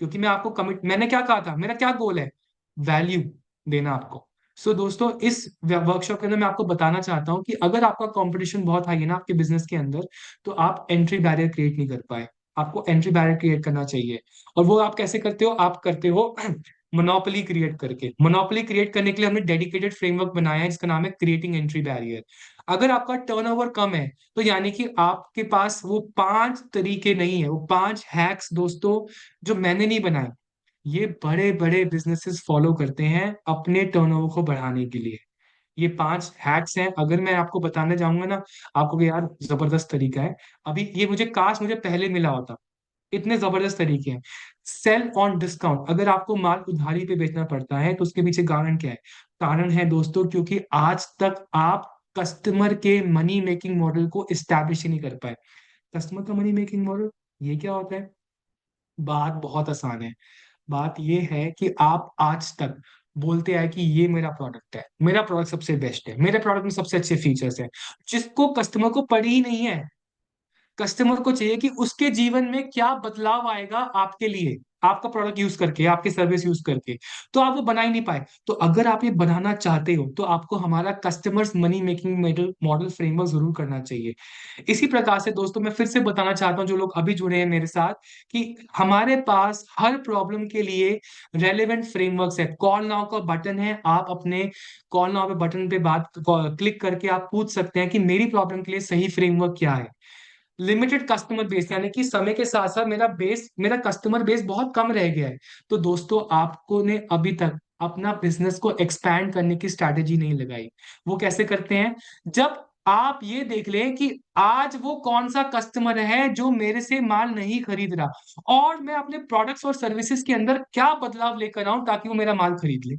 क्योंकि मैं आपको कमिट, मैंने क्या कहा था, मेरा क्या गोल है, वैल्यू देना आपको। सो दोस्तों, इस वर्कशॉप के अंदर मैं आपको बताना चाहता हूँ कि अगर आपका कंपटीशन बहुत हाई है ना आपके बिजनेस के अंदर, तो आप एंट्री बैरियर क्रिएट नहीं कर पाए। आपको एंट्री बैरियर क्रिएट करना चाहिए। और वो आप कैसे करते हो, आप करते हो मोनोपोली क्रिएट करके। मोनोपोली क्रिएट करने के लिए हमने डेडिकेटेड फ्रेमवर्क बनाया है जिसका नाम है क्रिएटिंग एंट्री बैरियर। अगर आपका टर्नओवर कम है, तो यानी कि आपके पास वो 5 तरीके नहीं है, वो 5 हैक्स दोस्तों जो मैंने नहीं बनाए, ये बड़े बड़े बिजनेसेस फॉलो करते हैं अपने टर्नओवर को बढ़ाने के लिए। ये 5 हैक्स हैं, अगर मैं आपको बताने जाऊंगा ना, आपको कि यार जबरदस्त तरीका है, अभी ये मुझे काश मुझे पहले मिला होता। इतने जबरदस्त तरीके हैं। सेल ऑन डिस्काउंट, अगर आपको माल उधारी पे बेचना पड़ता है तो उसके पीछे कारण क्या है? कारण है दोस्तों, क्योंकि आज तक आप कस्टमर के मनी मेकिंग मॉडल को इस्टेब्लिश ही नहीं कर पाए। कस्टमर का मनी मेकिंग मॉडल ये क्या होता है? बात बहुत आसान है। बात ये है कि आप आज तक बोलते आए कि ये मेरा प्रोडक्ट है, मेरा प्रोडक्ट सबसे बेस्ट है, मेरे प्रोडक्ट में सबसे अच्छे फीचर्स हैं, जिसको कस्टमर को पड़ी ही नहीं है। कस्टमर को चाहिए कि उसके जीवन में क्या बदलाव आएगा आपके लिए, आपका प्रोडक्ट यूज करके, आपकी सर्विस यूज करके। तो आप वो बना ही नहीं पाए। तो अगर आप ये बनाना चाहते हो तो आपको हमारा customers money making model model framework जरूर करना चाहिए। इसी प्रकार से दोस्तों, मैं फिर से बताना चाहता हूँ जो लोग अभी जुड़े हैं मेरे साथ, कि हमारे पास हर प्रॉब्लम के लिए रेलेवेंट फ्रेमवर्क्स है। कॉल नाउ का बटन है, आप अपने कॉल नाउ पे बटन पे बात क्लिक करके आप पूछ सकते हैं कि मेरी प्रॉब्लम के लिए सही फ्रेमवर्क क्या है। लिमिटेड कस्टमर बेस, यानी कि समय के साथ साथ मेरा कस्टमर बेस बहुत कम रह गया है। तो दोस्तों, आपको ने अभी तक अपना बिजनेस को एक्सपैंड करने की स्ट्रैटेजी नहीं लगाई। वो कैसे करते हैं? जब आप ये देख लें कि आज वो कौन सा कस्टमर है जो मेरे से माल नहीं खरीद रहा, और मैं अपने प्रोडक्ट्स और सर्विसेज के अंदर क्या बदलाव लेकर आऊं ताकि वो मेरा माल खरीद ले।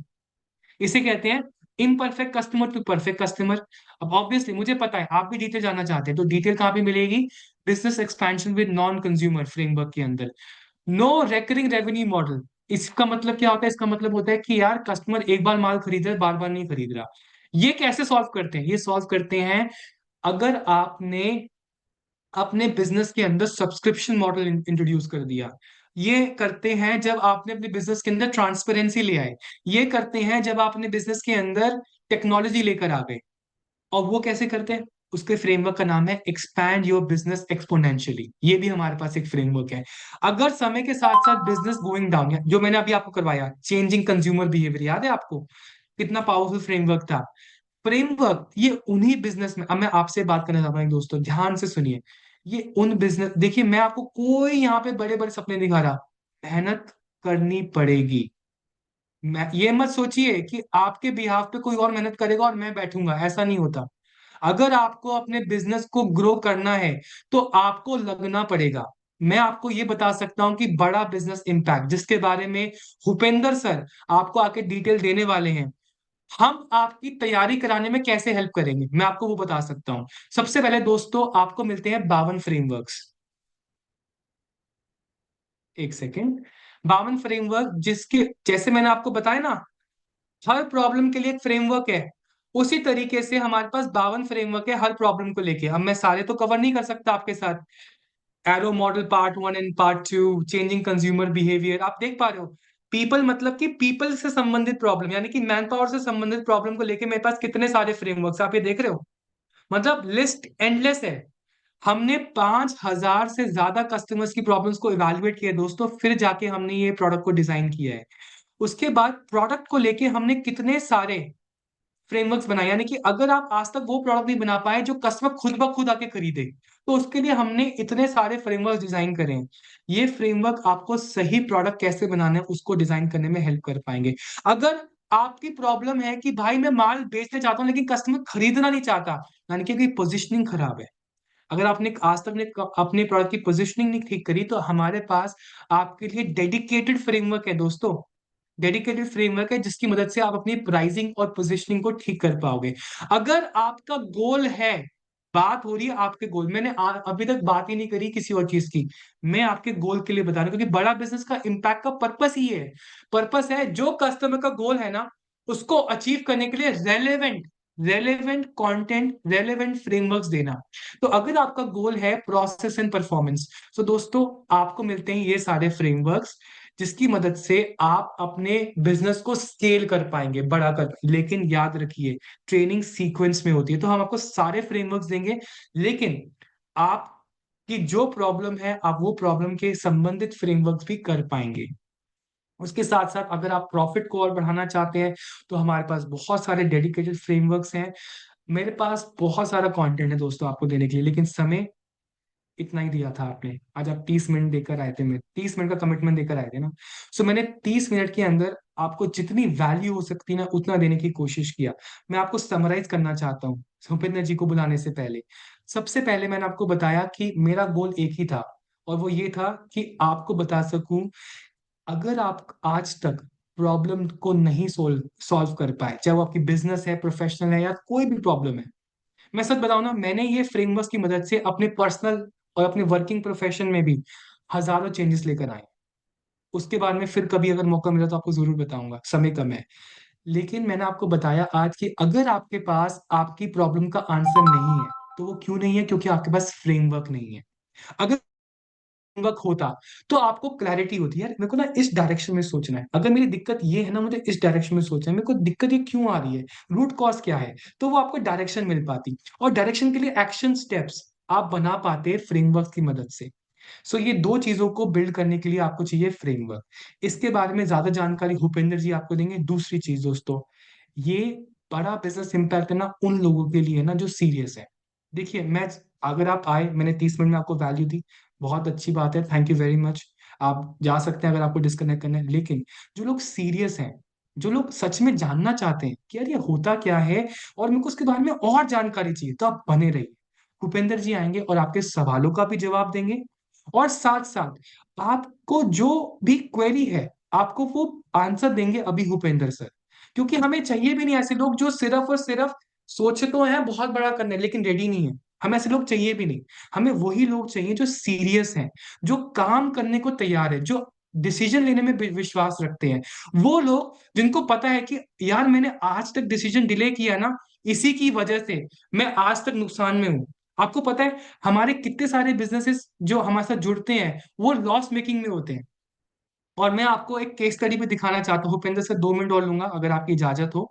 इसे कहते हैं imperfect customer to perfect customer. अब ऑब्वियसली मुझे पता है आप भी डिटेल जानना चाहते हैं, तो डिटेल कहाँ पे मिलेगी? Business expansion with non consumer framework के अंदर। नो रेकरिंग रेवेन्यू मॉडल, इसका मतलब क्या होता है? इसका मतलब होता है कि यार कस्टमर एक बार माल खरीद रहा है, बार बार नहीं खरीद रहा। ये कैसे सॉल्व करते हैं? ये सॉल्व करते हैं अगर आपने अपने बिजनेस के अंदर सब्सक्रिप्शन मॉडल इंट्रोड्यूस कर दिया। ये करते हैं जब आपने अपने बिजनेस के अंदर ट्रांसपेरेंसी ले आए। ये करते हैं जब आप अपने बिजनेस के अंदर टेक्नोलॉजी लेकर आ गए। और वो कैसे करते हैं? उसके फ्रेमवर्क का नाम है एक्सपैंड योर बिजनेस एक्सपोनेंशियली। ये भी हमारे पास एक फ्रेमवर्क है। अगर समय के साथ साथ बिजनेस गोइंग डाउन, है जो मैंने अभी आपको करवाया, चेंजिंग कंज्यूमर बिहेवियर, याद है आपको? कितना पावरफुल फ्रेमवर्क था। फ्रेमवर्क ये उन्हीं बिजनेस में, अब मैं आपसे बात करना चाहता हूँ दोस्तों, ध्यान से सुनिए। ये उन बिजनेस, देखिए मैं आपको कोई यहाँ पे बड़े बड़े सपने दिखा रहा, मेहनत करनी पड़ेगी। मैं ये मत सोचिए कि आपके बिहाफ पे कोई और मेहनत करेगा और मैं बैठूंगा, ऐसा नहीं होता। अगर आपको अपने बिजनेस को ग्रो करना है तो आपको लगना पड़ेगा। मैं आपको ये बता सकता हूं कि बड़ा बिजनेस इंपैक्ट, जिसके बारे में भूपेंद्र सर आपको आके डिटेल देने वाले हैं, हम आपकी तैयारी कराने में कैसे हेल्प करेंगे, मैं आपको वो बता सकता हूं। सबसे पहले दोस्तों, आपको मिलते हैं 52 फ्रेमवर्क्स। एक सेकेंड। 52 फ्रेमवर्क, जिसके जैसे मैंने आपको बताया ना, हर प्रॉब्लम के लिए एक फ्रेमवर्क है। उसी तरीके से हमारे पास 52 फ्रेमवर्क है हर प्रॉब्लम को लेके। अब मैं सारे तो कवर नहीं कर सकता आपके साथ। Arrow model part 1 and part 2, changing consumer behaviour, आप देख पा रहे हो। पीपल मतलब कि पीपल से संबंधित प्रॉब्लम, यानी कि मैन पावर से संबंधित प्रॉब्लम को लेके मेरे पास कितने सारे फ्रेमवर्क्स आप ये देख रहे हो। मतलब लिस्ट एंडलेस है। हमने 5,000 से ज्यादा कस्टमर्स की प्रॉब्लम्स को इवैल्यूएट किया है दोस्तों, फिर जाके हमने ये प्रोडक्ट को डिजाइन किया है। उसके बाद प्रोडक्ट को लेके हमने कितने सारे फ्रेमवर्क्स बनाए, यानी कि अगर आप आज तक वो प्रोडक्ट नहीं बना पाए जो कस्टमर खुद ब खुद आके खरीदे, तो उसके लिए हमने इतने सारे फ्रेमवर्क डिजाइन करे हैं। ये फ्रेमवर्क आपको सही प्रोडक्ट कैसे बनाना है उसको डिजाइन करने में हेल्प कर पाएंगे। अगर आपकी प्रॉब्लम है कि भाई मैं माल बेचना चाहता हूं लेकिन कस्टमर खरीदना नहीं चाहता, यानी कि पोजिशनिंग खराब है, अगर आपने आज तक ने अपने प्रोडक्ट की पोजिशनिंग नहीं ठीक करी, तो हमारे पास आपके लिए डेडिकेटेड फ्रेमवर्क है दोस्तों। डेडिकेटेड फ्रेमवर्क है जिसकी मदद से आप अपनी प्राइसिंग और पोजिशनिंग को ठीक कर पाओगे। अगर आपका गोल है, बात हो रही है आपके गोल, मैंने अभी तक बात ही नहीं करी किसी और चीज की, मैं आपके गोल के लिए बता रहा हूं, क्योंकि बड़ा बिजनेस का इम्पैक्ट का पर्पस ही है। पर्पस है जो कस्टमर का गोल है ना, उसको अचीव करने के लिए रेलेवेंट कंटेंट, रेलेवेंट फ्रेमवर्क्स देना। तो अगर आपका गोल है प्रोसेस एंड परफॉर्मेंस, तो दोस्तों आपको मिलते हैं ये सारे फ्रेमवर्क्स, जिसकी मदद से आप अपने बिजनेस को स्केल कर पाएंगे, बड़ा कर। लेकिन याद रखिए, ट्रेनिंग सीक्वेंस में होती है, तो हम आपको सारे फ्रेमवर्क्स देंगे, लेकिन आप की जो प्रॉब्लम है आप वो प्रॉब्लम के संबंधित फ्रेमवर्क्स भी कर पाएंगे। उसके साथ साथ अगर आप प्रॉफिट को और बढ़ाना चाहते हैं, तो हमारे पास बहुत सारे डेडिकेटेड फ्रेमवर्क्स हैं। मेरे पास बहुत सारा कंटेंट है दोस्तों आपको देने के लिए, लेकिन समय इतना ही दिया था आपने। आज आप 30 मिनट देकर आए थे, मैं 30 मिनट का कमिटमेंट देकर आए थे ना। सो मैंने 30 मिनट के अंदर आपको जितनी वैल्यू हो सकती है ना उतना देने की कोशिश किया। मैं आपको समराइज करना चाहता हूँ भूपेंद्र जी को बुलाने से पहले। सबसे पहले मैंने आपको बताया कि मेरा गोल एक ही था, और वो ये था कि आपको बता सकूं, अगर आप आज तक प्रॉब्लम को नहीं सॉल्व कर पाए, चाहे वो आपकी बिजनेस है, प्रोफेशनल है, या कोई भी प्रॉब्लम है, मैं सच बताऊं ना, मैंने ये फ्रेमवर्क की मदद से अपने पर्सनल और अपने वर्किंग प्रोफेशन में भी हजारों चेंजेस लेकर आए। उसके बाद में फिर कभी अगर मौका मिला तो आपको जरूर बताऊंगा, समय कम है। लेकिन मैंने आपको बताया आज कि अगर आपके पास आपकी प्रॉब्लम का आंसर नहीं है, तो वो क्यों नहीं है? क्योंकि आपके पास फ्रेमवर्क नहीं है। अगर वर्क होता तो आपको क्लैरिटी होती है, यार मेरे को ना इस डायरेक्शन में सोचना है, अगर मेरी दिक्कत ये है ना, मुझे इस डायरेक्शन में सोचना है, मेरे को दिक्कत ये क्यों आ रही है, रूट कॉज क्या है, तो वो आपको डायरेक्शन मिल पाती। और डायरेक्शन के लिए एक्शन स्टेप्स आप बना पाते फ्रेमवर्क की मदद से। सो ये दो चीजों को बिल्ड करने के लिए आपको चाहिए फ्रेमवर्क। इसके बारे में ज्यादा जानकारी भूपेंद्र जी आपको देंगे। दूसरी चीज दोस्तों, ये बड़ा बिजनेस इम्पैक्ट है ना उन लोगों के लिए ना जो सीरियस है। देखिए, मैं अगर आप आए, मैंने 30 मिनट में आपको वैल्यू दी, बहुत अच्छी बात है, थैंक यू वेरी मच। आप जा सकते हैं अगर आपको डिस्कनेक्ट करना है। लेकिन जो लोग सीरियस हैं, जो लोग सच में जानना चाहते हैं कि यार ये होता क्या है और मेरे को उसके बारे में और जानकारी चाहिए, तो आप बने रहिए। भूपेंद्र जी आएंगे और आपके सवालों का भी जवाब देंगे, और साथ साथ आपको जो भी क्वेरी है आपको वो आंसर देंगे अभी भूपेंद्र सर। क्योंकि हमें चाहिए भी नहीं ऐसे लोग जो सिर्फ और सिर्फ सोचे तो हैं बहुत बड़ा करने, लेकिन रेडी नहीं है। हमें ऐसे लोग चाहिए भी नहीं। हमें वही लोग चाहिए जो सीरियस हैं, जो काम करने को तैयार है, जो डिसीजन लेने में विश्वास रखते हैं। वो लोग जिनको पता है कि यार मैंने आज तक डिसीजन डिले किया ना, इसी की वजह से मैं आज तक नुकसान में हूं। आपको पता है हमारे कितने सारे बिजनेसेस जो हमारे साथ जुड़ते हैं वो लॉस मेकिंग में होते हैं। और मैं आपको एक केस स्टडी भी दिखाना चाहता हूँ भूपेंद्र सर, 2 मिनट और लूंगा अगर आपकी इजाजत हो।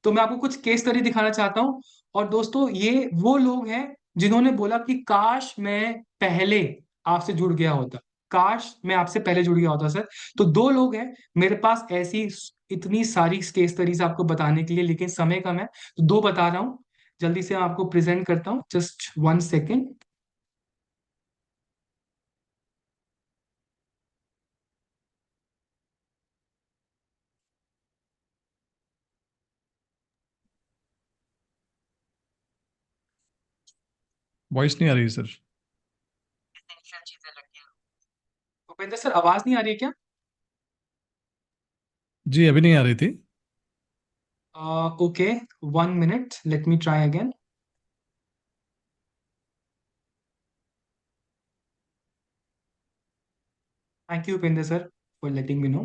तो मैं आपको कुछ केस स्टडी दिखाना चाहता हूँ। और दोस्तों ये वो लोग हैं जिन्होंने बोला कि काश मैं पहले आपसे जुड़ गया होता, काश मैं आपसे पहले जुड़ गया होता सर। तो दो लोग हैं मेरे पास ऐसी, इतनी सारी केस स्टडीज आपको बताने के लिए, लेकिन समय कम है तो दो बता रहा हूँ। जल्दी से आपको प्रेजेंट करता हूँ, जस्ट 1 सेकेंड। वॉइस नहीं आ रही सर। भूपेंद्र सर आवाज नहीं आ रही है क्या? जी अभी नहीं आ रही थी। Okay, 1 minute, let me try again. Thank you Bhupendra sir for letting me know.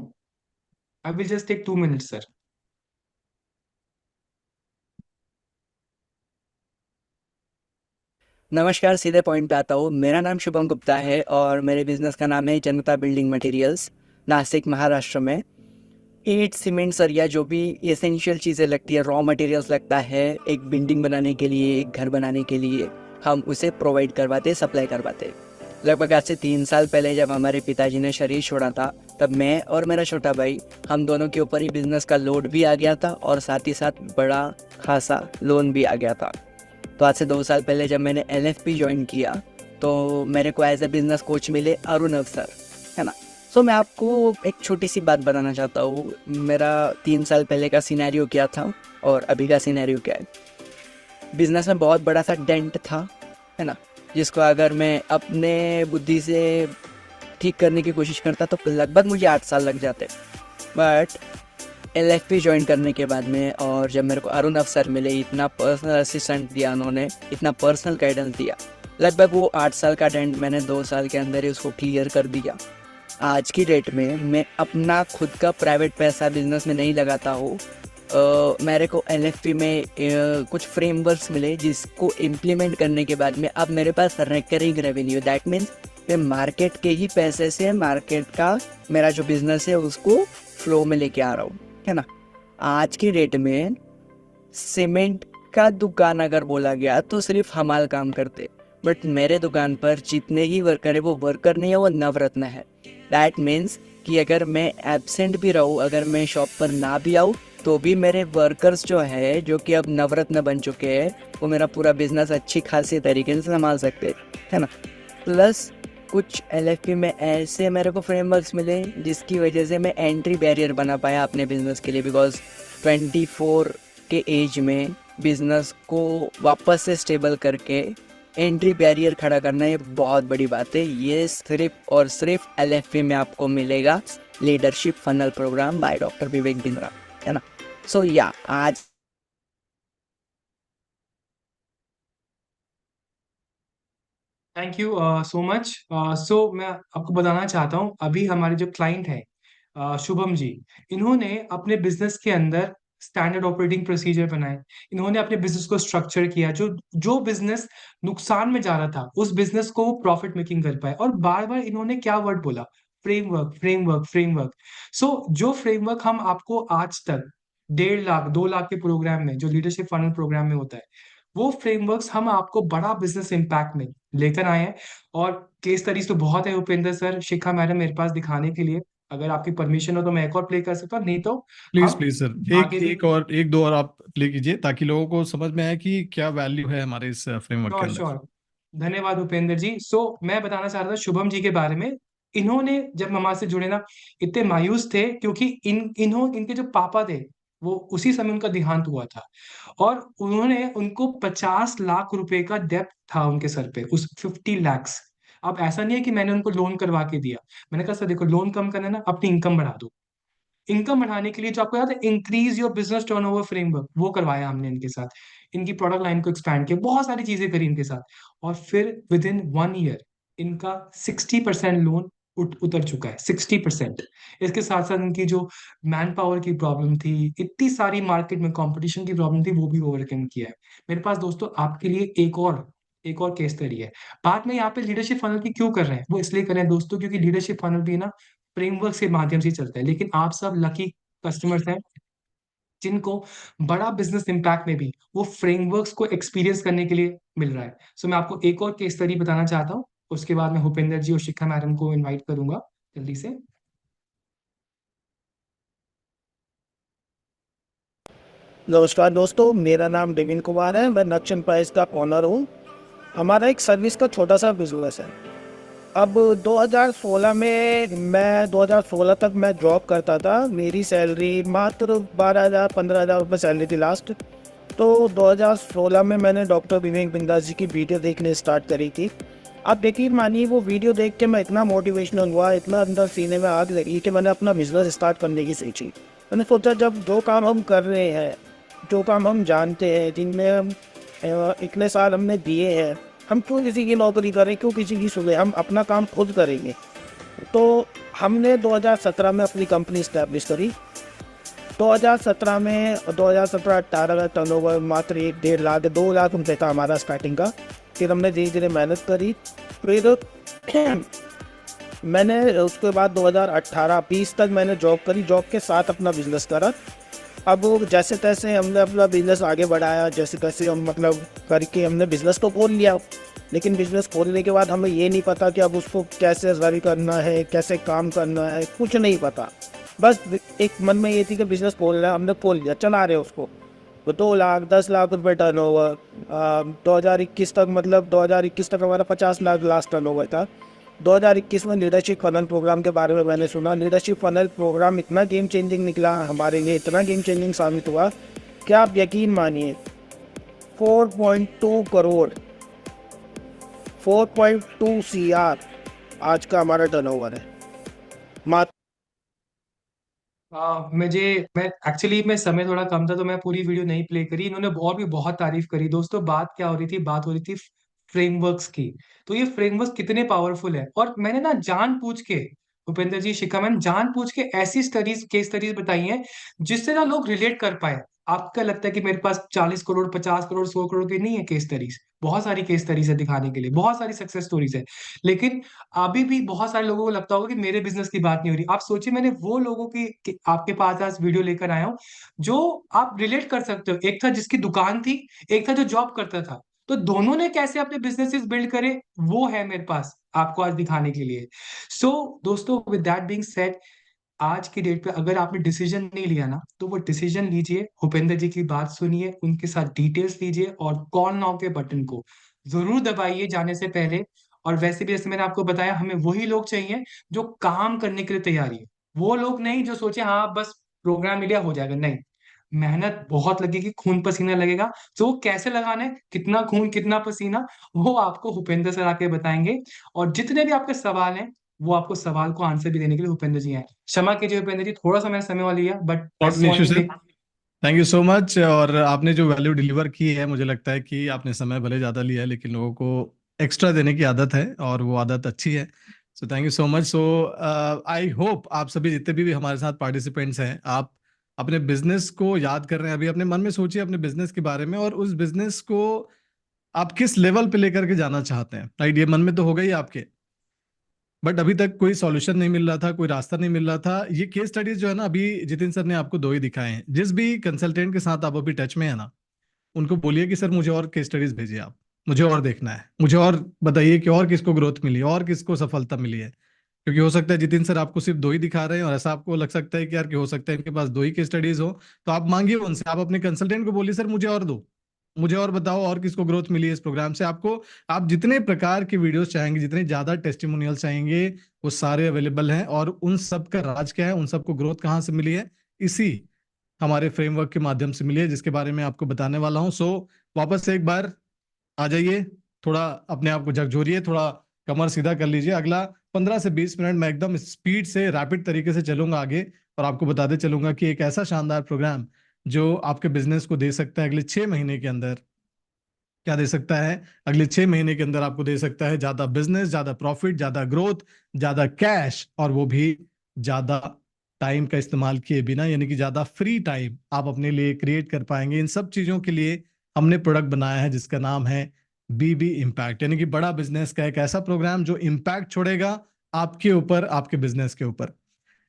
I will just take 2 minutes sir. नमस्कार, सीधे पॉइंट पे आता हूँ। मेरा नाम शुभम गुप्ता है और मेरे बिजनेस का नाम है जनता बिल्डिंग मटेरियल्स, नासिक महाराष्ट्र में। ईंट, सीमेंट, सरिया, जो भी एसेंशियल चीज़ें लगती है, रॉ मटेरियल्स लगता है एक बिल्डिंग बनाने के लिए, एक घर बनाने के लिए, हम उसे प्रोवाइड करवाते, सप्लाई करवाते। लगभग आज से 3 साल पहले जब हमारे पिताजी ने शरीर छोड़ा था, तब मैं और मेरा छोटा भाई, हम दोनों के ऊपर ही बिजनेस का लोड भी आ गया था और साथ ही साथ बड़ा खासा लोन भी आ गया था। तो आज से 2 साल पहले जब मैंने LFP ज्वाइन किया, तो मेरे को एज ए बिजनेस कोच मिले अरुणव सर, है ना। सो मैं आपको एक छोटी सी बात बताना चाहता हूँ। मेरा 3 साल पहले का सिनेरियो क्या था और अभी का सिनेरियो क्या है। बिजनेस में बहुत बड़ा सा डेंट था, है ना, जिसको अगर मैं अपने बुद्धि से ठीक करने की कोशिश करता तो लगभग मुझे 8 साल लग जाते। बट LFP ज्वाइन करने के बाद में, और जब मेरे को अरुणव सर मिले, इतना पर्सनल असिस्टेंट दिया उन्होंने, इतना पर्सनल गाइडेंस दिया, लगभग वो 8 साल का डेंट मैंने 2 साल के अंदर ही उसको क्लियर कर दिया। आज की डेट में मैं अपना खुद का प्राइवेट पैसा बिजनेस में नहीं लगाता हूँ, मेरे को एनएफपी में कुछ फ्रेमवर्क्स मिले जिसको इम्प्लीमेंट करने के बाद में अब मेरे पास रिकरिंग रेवेन्यू, दैट मीन्स मैं मार्केट के ही पैसे से मार्केट का मेरा जो बिजनेस है उसको फ्लो में लेके आ रहा हूँ, है ना। आज की डेट में सीमेंट का दुकान अगर बोला गया तो सिर्फ हमाल काम करते, बट मेरे दुकान पर जितने ही वर्कर है वो वर्कर नहीं है, वो नवरत्न है। दैट मीन्स कि अगर मैं एब्सेंट भी रहूँ, अगर मैं शॉप पर ना भी आऊँ, तो भी मेरे वर्कर्स जो है जो कि अब नवरत्न बन चुके हैं, वो मेरा पूरा बिजनेस अच्छी खासी तरीके से संभाल सकते हैं, है ना। प्लस कुछ एलएफपी में ऐसे मेरे को फ्रेमवर्क्स मिले जिसकी वजह से मैं एंट्री बैरियर बना पाया अपने बिजनेस के लिए, बिकॉज 24 के एज में बिजनेस को वापस से स्टेबल करके एंट्री बैरियर खड़ा करना ये बहुत बड़ी बात है। ये सिर्फ और सिर्फ एलएफपी में आपको मिलेगा, leadership funnel program by doctor Vivek Bindra, है ना। सो या आज thank you so much. So मैं आपको बताना चाहता हूँ, अभी हमारे जो क्लाइंट है शुभम जी, इन्होंने अपने बिजनेस के अंदर स्टैंडर्ड ऑपरेटिंग प्रोसीजर बनाए। इन्होंने अपने बिजनेस को स्ट्रक्चर किया, जो जो बिजनेस नुकसान में जा रहा था उस बिजनेस को वो प्रॉफिट मेकिंग कर पाए। और बार बार इन्होंने क्या वर्ड बोला, फ्रेमवर्क फ्रेमवर्क फ्रेमवर्क। सो जो फ्रेमवर्क हम आपको आज तक 1.5 लाख 2 लाख के प्रोग्राम में, जो लीडरशिप फनल प्रोग्राम में होता है, वो फ्रेमवर्क्स हम आपको बड़ा बिजनेस इम्पैक्ट में लेकर आए हैं। और केस स्टडीज तो बहुत है उपेंद्र सर, शिखा मैडम मेरे पास दिखाने के लिए। अगर आपकी परमिशन हो तो मैं एक और प्ले कर सकता हूँ, नहीं तो प्लीज हम प्लीज सर, एक आगे भी। एक और एक दो और आप प्ले कीजिए ताकि लोगों को समझ में आए कि क्या वैल्यू है हमारे इस फ्रेमवर्क के श्योर अंदर। श्योर, धन्यवाद उपेंद्र जी। सो मैं बताना चाह रहा था शुभम जी के बारे में। इन्होंने जब हमारे से जुड़े ना, इतने मायूस थे क्योंकि इनके जो पापा थे वो उसी समय उनका देहांत हुआ था। और उन्होंने उनको 50 लाख रुपए का डेब्ट था उनके सर पे, उस 50 लैक्स। अब ऐसा नहीं है कि मैंने उनको लोन करवा के दिया। मैंने कहा सर देखो, लोन कम करना है ना, अपनी इनकम बढ़ा दो। इनकम बढ़ाने के लिए जो आपको याद है, increase your business turnover framework, वो करवाया हमने इनके साथ। इनकी प्रोडक्ट लाइन को एक्सपैंड किया, बहुत सारी चीजें करी इनके साथ। और फिर विद इन 1 ईयर इनका 60% लोन उतर चुका है, 60%। इसके साथ साथ इनकी जो मैन पावर की प्रॉब्लम थी, इतनी सारी मार्केट में कंपटीशन की प्रॉब्लम थी, वो भी ओवरकम किया है। मेरे पास दोस्तों आपके लिए एक और केस स्टडी है। बात में यहाँ पे लीडरशिप फनल की क्यों कर रहे हैं, वो इसलिए कर रहे हैं दोस्तों क्योंकि लीडरशिप फनल भी ना फ्रेमवर्क के माध्यम से चलता है। लेकिन आप सब लकी कस्टमर्स हैं जिनको बड़ा बिजनेस इम्पैक्ट में भी वो फ्रेमवर्क्स को एक्सपीरियंस करने के लिए मिल रहा है। सो मैं आपको एक और केस स्टडी बताना चाहता हूँ, उसके बाद मैं भूपेंद्र जी और शिखा मैडम को इनवाइट करूंगा जल्दी से। नमस्कार दोस्तों, मेरा नाम देविन कुमार है। मैं नक्श एम्प्राइज का ओनर हूँ। हमारा एक सर्विस का छोटा सा बिजनेस है। अब 2016 में 2016 तक मैं जॉब करता था। मेरी सैलरी मात्र 12,000 15,000 रुपये सैलरी थी लास्ट। तो 2016 में मैंने डॉक्टर विवेक बिंद्रा जी की वीडियो देखने स्टार्ट करी थी। आप यकीन मानिए, वो वीडियो देख के मैं इतना मोटिवेशनल हुआ, इतना अंदर सीने में आग लगी कि मैंने अपना बिजनेस स्टार्ट करने की सोची। मैंने सोचा जब जो काम हम कर रहे हैं, जो काम हम जानते हैं, जिनमें हम इतने साल हमने दिए हैं, हम क्यों किसी की नौकरी करें, क्यों किसी की सुने, हम अपना काम खुद करेंगे। तो हमने 2017 में अपनी कंपनी इस्टेब्लिश करी। 2017 में 2017-18 का टर्नओवर मात्र 1-1.5 लाख 2 लाख रुपये था हमारा स्टार्टिंग का। फिर हमने धीरे धीरे मेहनत करी। फिर मैंने उसके बाद 2018-20 तक मैंने जॉब करी, जॉब के साथ अपना बिजनेस करा। अब जैसे तैसे हमने अपना बिजनेस आगे बढ़ाया, जैसे तैसे हम मतलब करके हमने बिजनेस तो खोल लिया। लेकिन बिजनेस खोलने के बाद हमें ये नहीं पता कि अब उसको कैसे रन करना है, कैसे काम करना है, कुछ नहीं पता। बस एक मन में ये थी कि बिजनेस खोलना है, हमने खोल लिया, चला रहे उसको। तो 2 लाख 10 लाख रुपये टर्नओवर 2021 तक, मतलब 2021 तक हमारा 50 लाख लास्ट टर्नओवर था। 2021 में लीडरशिप फनल प्रोग्राम के बारे में मैंने सुना। लीडरशिप फनल प्रोग्राम इतना गेम चेंजिंग निकला हमारे लिए, इतना गेम चेंजिंग साबित हुआ कि आप यकीन मानिए 4.2 करोड़ 4.2 CR आज का हमारा टर्नओवर है। मात्र मैं एक्चुअली मैं समय थोड़ा कम था तो मैं पूरी वीडियो नहीं प्ले करी। इन्होंने और भी बहुत तारीफ करी दोस्तों। बात क्या हो रही थी, बात हो रही थी फ्रेमवर्क्स की। तो ये फ्रेमवर्क्स कितने पावरफुल है, और मैंने ना जानबूझ के भूपेंद्र जी, शिखा मैम, जानबूझ के ऐसी स्टडीज, केस स्टडीज बताई हैं जिससे ना लोग रिलेट कर पाए। आपका लगता है कि मेरे पास 40 करोड़, 50 करोड़, 100 करोड़ की नहीं है केस स्टडीज, बहुत सारी केस स्टडीज है दिखाने के लिए, बहुत सारी सक्सेस स्टोरीज है। लेकिन अभी भी बहुत सारे लोगों को लगता होगा कि मेरे बिजनेस की बात नहीं हो रही। आप सोचिए, मैंने वो लोगों की आपके पास आज वीडियो लेकर आया हूँ जो आप रिलेट कर सकते हो। एक था जिसकी दुकान थी, एक था जो जॉब करता था, तो दोनों ने कैसे अपने बिजनेसेस बिल्ड करे, वो है मेरे पास आपको आज दिखाने के लिए। सो दोस्तों, विद दैट बीइंग सेड, आज की डेट पे अगर आपने डिसीजन नहीं लिया ना, तो वो डिसीजन लीजिए, भूपेंद्र जी की बात सुनिए, उनके साथ डिटेल्स लीजिए और कॉल नाउ के बटन को जरूर दबाइए जाने से पहले। और वैसे भी जैसे मैंने आपको बताया, हमें वही लोग चाहिए जो काम करने के लिए तैयारी है। वो लोग नहीं जो सोचे हाँ बस प्रोग्राम मिला हो जाएगा, नहीं। मेहनत बहुत लगेगी, खून पसीना लगेगा। तो वो कैसे लगाना है, कितना खून कितना पसीना, वो आपको भूपेंद्र सर आके बताएंगे। और जितने भी आपके सवाल हैं, वो आपको सवाल को आंसर भी देने के लिए भूपेंद्र जी हैं। क्षमा कीजिए भूपेंद्र जी, थोड़ा सा मैंने समय वाला लिया, but not an issue sir, thank you so much. और आपने जो वैल्यू डिलीवर की है, मुझे लगता है कि आपने समय भले ज़्यादा लिया है लेकिन लोगों को एक्स्ट्रा देने की आदत है और वो आदत अच्छी है। सो thank you so much. So I hope आप सभी जितने भी हमारे साथ पार्टिसिपेंट्स हैं, आप अपने बिजनेस को याद कर रहे हैं। अभी अपने मन में सोचिए अपने बिजनेस के बारे में और उस बिजनेस को आप किस लेवल पे लेकर के जाना चाहते हैं। राइट, ये मन में तो होगा ही आपके, बट अभी तक कोई सॉल्यूशन नहीं मिल रहा था, कोई रास्ता नहीं मिल रहा था। ये केस स्टडीज जो है ना, अभी जितिन सर ने आपको दो ही दिखाए हैं। जिस भी कंसल्टेंट के साथ आप अभी टच में है ना, उनको बोलिए कि सर मुझे और केस स्टडीज भेजिए, आप मुझे और देखना है, मुझे और बताइए कि और किसको ग्रोथ मिली, और किसको सफलता मिली है। क्योंकि हो सकता है जितिन सर आपको सिर्फ दो ही दिखा रहे हैं और ऐसा आपको लग सकता है कि यार कि हो सकता है इनके पास दो ही केस स्टडीज हो। तो आप मांगिए उनसे, आप अपने कंसल्टेंट को बोलिए सर मुझे और दो, मुझे और बताओ और किसको ग्रोथ मिली है इस प्रोग्राम से। आपको आप जितने प्रकार के वीडियोस चाहेंगे, जितने ज्यादा टेस्टिमोनियल चाहेंगे, वो सारे अवेलेबल हैं। और उन सब का राज क्या है, उन सबको ग्रोथ कहाँ से मिली है, इसी हमारे फ्रेमवर्क के माध्यम से मिली है, जिसके बारे में आपको बताने वाला हूं। सो वापस से एक बार आ जाइए, थोड़ा अपने आप को झकझोरिए, थोड़ा कमर सीधा कर लीजिए। अगला 15 से 20 मिनट मैं एकदम स्पीड से, रैपिड तरीके से चलूंगा आगे और आपको बताते चलूंगा कि एक ऐसा शानदार प्रोग्राम जो आपके बिजनेस को दे सकता है अगले 6 महीने के अंदर। क्या दे सकता है अगले 6 महीने के अंदर? आपको दे सकता है ज्यादा बिजनेस, ज्यादा प्रॉफिट, ज्यादा ग्रोथ, ज्यादा कैश, और वो भी ज्यादा टाइम का इस्तेमाल किए बिना, यानी कि ज्यादा फ्री टाइम आप अपने लिए क्रिएट कर पाएंगे। इन सब चीजों के लिए हमने प्रोडक्ट बनाया है जिसका नाम है बीबी इम्पैक्ट, यानी कि बड़ा बिजनेस का एक ऐसा प्रोग्राम जो इम्पैक्ट छोड़ेगा आपके ऊपर, आपके बिजनेस के ऊपर।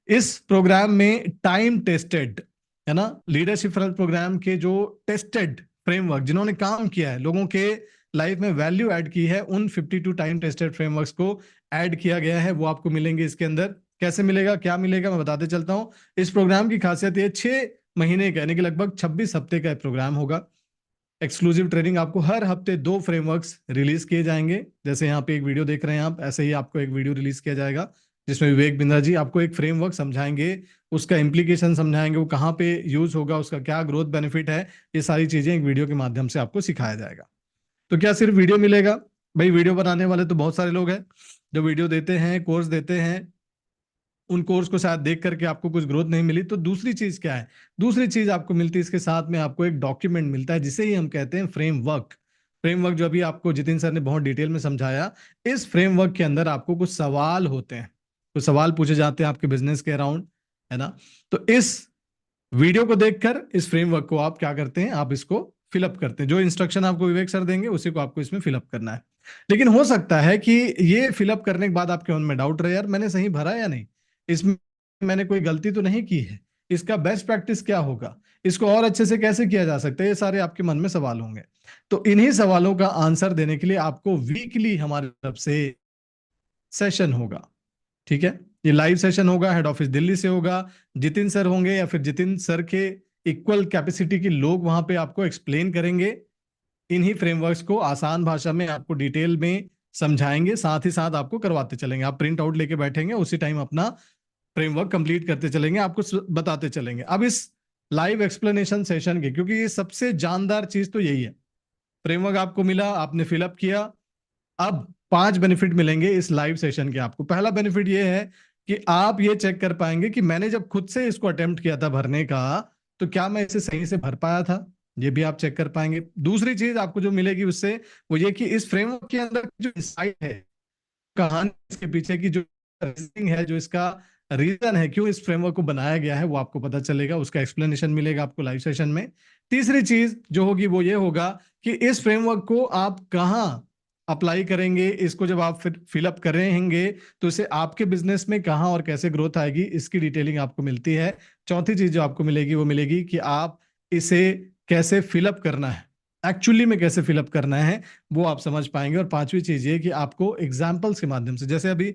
इस प्रोग्राम में टाइम टेस्टेड, है ना, लीडरशिप प्रोग्राम के जो टेस्टेड फ्रेमवर्क, जिन्होंने काम किया है, लोगों के लाइफ में वैल्यू ऐड की है, उन 52 टाइम टेस्टेड फ्रेमवर्क्स को ऐड किया गया है। वो आपको मिलेंगे इसके अंदर। कैसे मिलेगा, क्या मिलेगा, मैं बताते चलता हूं। इस प्रोग्राम की खासियत ये 6 महीने का, यानी कि लगभग 26 हफ्ते का प्रोग्राम होगा। एक्सक्लूसिव ट्रेनिंग, आपको हर हफ्ते 2 फ्रेमवर्क्स रिलीज किए जाएंगे। जैसे यहाँ पे एक वीडियो देख रहे हैं आप, ऐसे ही आपको एक वीडियो रिलीज किया जाएगा जिसमें विवेक बिंद्रा जी आपको एक फ्रेमवर्क समझाएंगे, उसका इम्प्लीकेशन समझाएंगे, वो कहाँ पे यूज होगा, उसका क्या ग्रोथ बेनिफिट है, ये सारी चीजें एक वीडियो के माध्यम से आपको सिखाया जाएगा। तो क्या सिर्फ वीडियो मिलेगा? भाई वीडियो बनाने वाले तो बहुत सारे लोग हैं जो वीडियो देते हैं, कोर्स देते हैं। उन कोर्स को शायद देख करके आपको कुछ ग्रोथ नहीं मिली, तो दूसरी चीज क्या है? दूसरी चीज आपको मिलती है इसके साथ में, आपको एक डॉक्यूमेंट मिलता है जिसे ही हम कहते हैं फ्रेमवर्क। फ्रेमवर्क जो अभी आपको जितिन सर ने बहुत डिटेल में समझाया, इस फ्रेमवर्क के अंदर आपको कुछ सवाल होते हैं, कुछ सवाल पूछे जाते हैं आपके बिजनेस के अराउंड, है ना। तो इस वीडियो को देखकर इस फ्रेमवर्क को आप क्या करते हैं, आप इसको फिलअप करते हैं। जो इंस्ट्रक्शन आपको विवेक सर देंगे उसी को आपको इसमें फिलअप करना है। लेकिन हो सकता है कि ये फिलअप करने के बाद आपके मन में डाउट रहे, यार मैंने सही भरा या नहीं, इसमें मैंने कोई गलती तो नहीं की है, इसका बेस्ट प्रैक्टिस क्या होगा, इसको और अच्छे से कैसे किया जा सकता है, ये सारे आपके मन में सवाल होंगे। तो इन्हीं सवालों का आंसर देने के लिए आपको वीकली हमारी तरफ से सेशन होगा। ठीक है, ये लाइव सेशन होगा, हेड ऑफिस दिल्ली से होगा। जितिन सर होंगे या फिर जितिन सर के इक्वल कैपेसिटी के लोग वहां पे आपको एक्सप्लेन करेंगे, इन्हीं फ्रेमवर्क्स को आसान भाषा में आपको डिटेल में समझाएंगे, साथ ही साथ आपको करवाते चलेंगे। आप प्रिंट आउट लेके बैठेंगे, उसी टाइम अपना फ्रेमवर्क कंप्लीट करते चलेंगे, आपको बताते चलेंगे। अब इस लाइव एक्सप्लेनेशन सेशन के, क्योंकि ये सबसे जानदार चीज तो यही है, फ्रेमवर्क आपको मिला, आपने फिलअप किया, अब 5 बेनिफिट मिलेंगे इस लाइव सेशन के आपको। पहला बेनिफिट ये है कि आप ये चेक कर पाएंगे कि मैंने जब खुद से इसको अटेम्प्ट किया था भरने का, तो क्या मैं इसे सही से भर पाया था, ये भी आप चेक कर पाएंगे। दूसरी चीज आपको जो मिलेगी उससे, वो ये कि इस फ्रेमवर्क के अंदर जो इंसाइट है, कहानी इसके पीछे की जो रीजनिंग है, जो इसका रीजन है क्यों इस फ्रेमवर्क को बनाया गया है, वो आपको पता चलेगा, उसका एक्सप्लेनेशन मिलेगा आपको लाइव सेशन में। तीसरी चीज जो होगी वो ये होगा कि इस फ्रेमवर्क को आप कहाँ अप्लाई करेंगे, इसको जब आप फिर फिलअप करेंगे तो इसे आपके बिजनेस में कहाँ और कैसे ग्रोथ आएगी, इसकी डिटेलिंग आपको मिलती है। चौथी चीज जो आपको मिलेगी वो मिलेगी कि आप इसे कैसे फिलअप करना है, एक्चुअली में कैसे फिलअप करना है, वो आप समझ पाएंगे। और पांचवी चीज ये कि आपको एग्जाम्पल्स के माध्यम से, जैसे अभी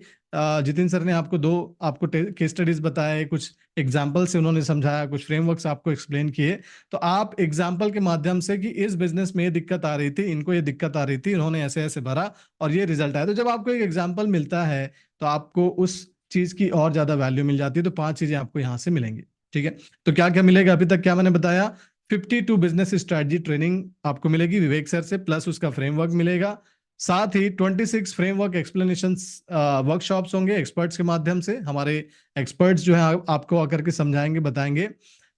जितिन सर ने आपको केस स्टडीज बताए, कुछ एग्जाम्पल से उन्होंने समझाया, कुछ फ्रेमवर्क्स आपको एक्सप्लेन किए, तो आप एग्जाम्पल के माध्यम से कि इस बिजनेस में ये दिक्कत आ रही थी, इनको ये दिक्कत आ रही थी, इन्होंने ऐसे ऐसे भरा और ये रिजल्ट आया। तो जब आपको एक एग्जाम्पल मिलता है तो आपको उस चीज की और ज्यादा वैल्यू मिल जाती है। तो 5 चीजें आपको यहां से मिलेंगी, ठीक है। तो क्या क्या मिलेगा, अभी तक क्या मैंने बताया, 52 बिजनेस स्ट्रेटजी ट्रेनिंग आपको मिलेगी विवेक सर से, प्लस उसका फ्रेमवर्क मिलेगा। साथ ही 26 फ्रेमवर्क एक्सप्लेनेशन वर्कशॉप्स होंगे एक्सपर्ट्स के माध्यम से, हमारे एक्सपर्ट्स जो है आपको आकर के समझाएंगे, बताएंगे।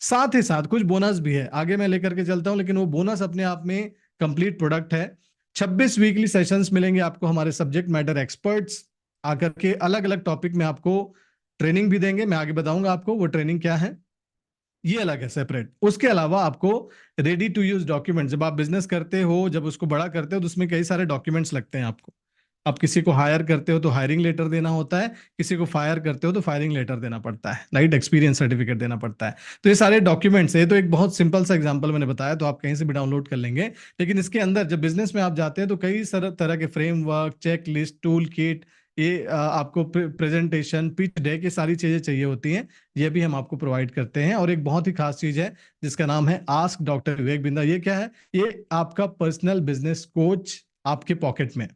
साथ ही साथ कुछ बोनस भी है, आगे मैं लेकर के चलता हूं, लेकिन वो बोनस अपने आप में कंप्लीट प्रोडक्ट है। 26 वीकली सेशंस मिलेंगे आपको, हमारे सब्जेक्ट मैटर एक्सपर्ट्स आकर के अलग अलग टॉपिक में आपको ट्रेनिंग भी देंगे। मैं आगे बताऊंगा आपको वो ट्रेनिंग क्या है, ये अलग है सेपरेट। उसके अलावा आपको रेडी टू यूज डॉक्यूमेंट, जब आप बिजनेस करते हो, जब उसको बड़ा करते हो, तो उसमें कई सारे डॉक्यूमेंट्स लगते हैं आपको। आप किसी को हायर करते हो तो हायरिंग लेटर देना होता है, किसी को फायर करते हो तो फायरिंग लेटर देना पड़ता है, राइट, एक्सपीरियंस सर्टिफिकेट देना पड़ता है। तो ये सारे डॉक्यूमेंट्स है। तो एक बहुत सिंपल सा एग्जांपल मैंने बताया, तो आप कहीं से भी डाउनलोड कर लेंगे। लेकिन इसके अंदर जब बिजनेस में आप जाते हैं तो कई तरह के framework, checklist, toolkit, ये आपको प्रेजेंटेशन, पिच डेक, ये सारी चीजें चाहिए होती हैं, ये भी हम आपको प्रोवाइड करते हैं। और एक बहुत ही खास चीज है जिसका नाम है आस्क डॉक्टर विवेक बिंदा। ये क्या है, ये आपका पर्सनल बिजनेस कोच आपके पॉकेट में,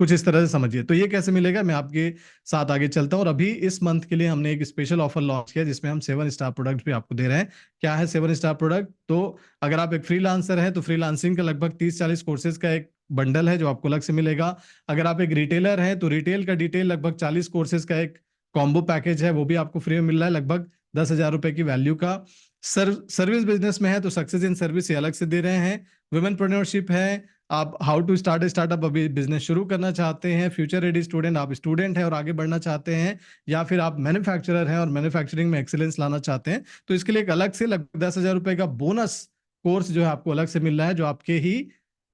कुछ इस तरह से समझिए। तो ये कैसे मिलेगा, मैं आपके साथ आगे चलता हूं। और अभी इस मंथ के लिए हमने एक स्पेशल ऑफर लॉन्च किया जिसमें हम 7 स्टार प्रोडक्ट भी आपको दे रहे हैं। क्या है 7 स्टार प्रोडक्ट, तो अगर आप एक फ्रीलांसर हैं तो फ्रीलांसिंग का लगभग 30-40 कोर्सेज का एक बंडल है जो आपको अलग से मिलेगा। अगर आप एक रिटेलर हैं तो रिटेल का डिटेल लगभग 40 कोर्सेज का एक कॉम्बो पैकेज है, वो भी आपको फ्री में मिल रहा है, लगभग 10,000 रुपए की वैल्यू का। सर्विस बिजनेस में है तो सक्सेस इन सर्विस अलग से दे रहे हैं। वुमेनप्रेन्योरशिप है, आप हाउ टू स्टार्ट स्टार्टअप, अभी बिजनेस शुरू करना चाहते हैं, फ्यूचर रेडी स्टूडेंट, आप स्टूडेंट हैं और आगे बढ़ना चाहते हैं, या फिर आप मैन्युफैक्चरर हैं और मैन्युफैक्चरिंग में एक्सीलेंस लाना चाहते हैं, तो इसके लिए एक अलग से लगभग 10,000 रुपए का बोनस कोर्स जो है आपको अलग से मिल रहा है, जो आपके ही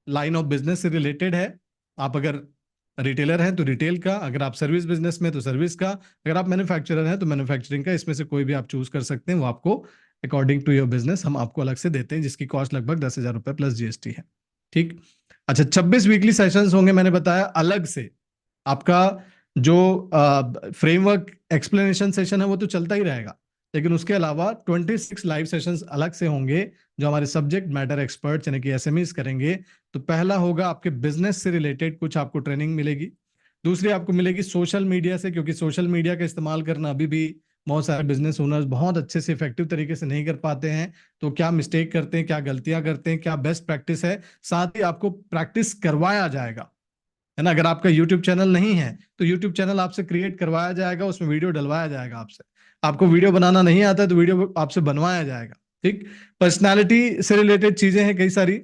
लाइन ऑफ बिजनेस से रिलेटेड है। आप अगर रिटेलर हैं तो रिटेल का, अगर आप सर्विस बिजनेस में तो सर्विस का, अगर आप मैन्युफैक्चरर हैं तो मैन्युफैक्चरिंग का, इसमें से कोई भी आप चूज कर सकते हैं। वो आपको अकॉर्डिंग टू योर बिजनेस हम आपको अलग से देते हैं, जिसकी कॉस्ट लगभग 10,000 रुपए प्लस जीएसटी है, ठीक। अच्छा, 26 वीकली सेशंस होंगे, मैंने बताया अलग से। आपका जो फ्रेमवर्क एक्सप्लेनेशन सेशन है वो तो चलता ही रहेगा, लेकिन उसके अलावा 26 लाइव सेशंस अलग से होंगे जो हमारे सब्जेक्ट मैटर एक्सपर्ट यानी कि एसएमईज करेंगे। तो पहला होगा आपके बिजनेस से रिलेटेड कुछ आपको ट्रेनिंग मिलेगी। दूसरी आपको मिलेगी सोशल मीडिया से, क्योंकि सोशल मीडिया का इस्तेमाल करना अभी भी बहुत सारे बिजनेस ओनर्स बहुत अच्छे से इफेक्टिव तरीके से नहीं कर पाते हैं। तो क्या मिस्टेक करते हैं, क्या गलतियां करते हैं, क्या बेस्ट प्रैक्टिस है, साथ ही आपको प्रैक्टिस करवाया जाएगा, है ना। अगर आपका यूट्यूब चैनल नहीं है तो यूट्यूब चैनल आपसे क्रिएट करवाया जाएगा, उसमें वीडियो डलवाया जाएगा आपसे। आपको वीडियो बनाना नहीं आता है तो वीडियो आपसे बनवाया जाएगा, ठीक। पर्सनालिटी से रिलेटेड चीजें हैं कई सारी,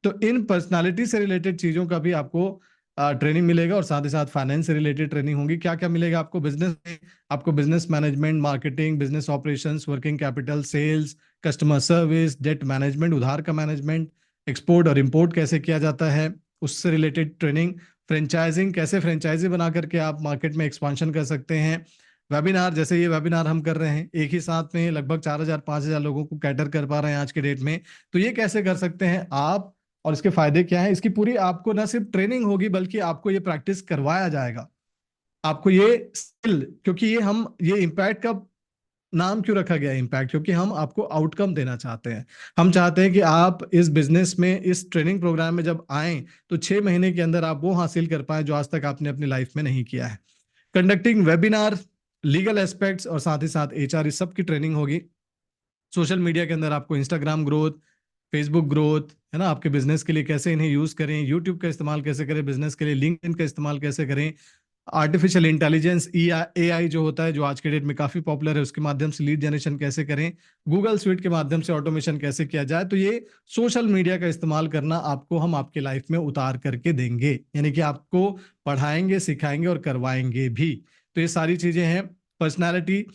तो इन पर्सनालिटी से रिलेटेड चीजों का भी आपको ट्रेनिंग मिलेगा। और साथ ही साथ फाइनेंस से रिलेटेड ट्रेनिंग होगी। क्या क्या मिलेगा आपको बिजनेस में, आपको business management, marketing, business operations, working capital, sales, customer service, debt management, उधार का मैनेजमेंट, एक्सपोर्ट और इंपोर्ट कैसे किया जाता है उससे रिलेटेड ट्रेनिंग, फ्रेंचाइजिंग, कैसे फ्रेंचाइजी बना करके आप मार्केट में एक्सपांशन कर सकते हैं, वेबिनार, जैसे ये वेबिनार हम कर रहे हैं एक ही साथ में लगभग 4,000-5,000 लोगों को कैटर कर पा रहे हैं आज के डेट में, तो ये कैसे कर सकते हैं आप और इसके फायदे क्या है, इसकी पूरी आपको ना सिर्फ ट्रेनिंग होगी बल्कि आपको ये प्रैक्टिस करवाया जाएगा। आपको ये स्किल, क्योंकि ये इम्पैक्ट का नाम क्यों रखा गया है इम्पैक्ट, क्योंकि हम आपको आउटकम देना चाहते हैं। हम चाहते हैं कि आप इस बिजनेस में, इस ट्रेनिंग प्रोग्राम में जब आए तो 6 महीने के अंदर आप वो हासिल कर पाए जो आज तक आपने अपनी लाइफ में नहीं किया है। कंडक्टिंग वेबिनार, लीगल एस्पेक्ट्स और साथ ही साथ एचआर, इस सब की ट्रेनिंग होगी। सोशल मीडिया के अंदर आपको इंस्टाग्राम ग्रोथ, फेसबुक ग्रोथ, है ना, आपके बिजनेस के लिए कैसे इन्हें यूज करें, यूट्यूब का इस्तेमाल कैसे करें बिजनेस के लिए, लिंक्डइन का इस्तेमाल कैसे करें, आर्टिफिशियल इंटेलिजेंस एआई जो होता है जो आज के डेट में काफी पॉपुलर है, उसके माध्यम से लीड जनरेशन कैसे करें, गूगल स्वीट के माध्यम से ऑटोमेशन कैसे किया जाए। तो ये सोशल मीडिया का इस्तेमाल करना आपको हम आपके लाइफ में उतार करके देंगे, यानी कि आपको पढ़ाएंगे, सिखाएंगे और करवाएंगे भी। तो ये सारी चीजें हैं। पर्सनालिटी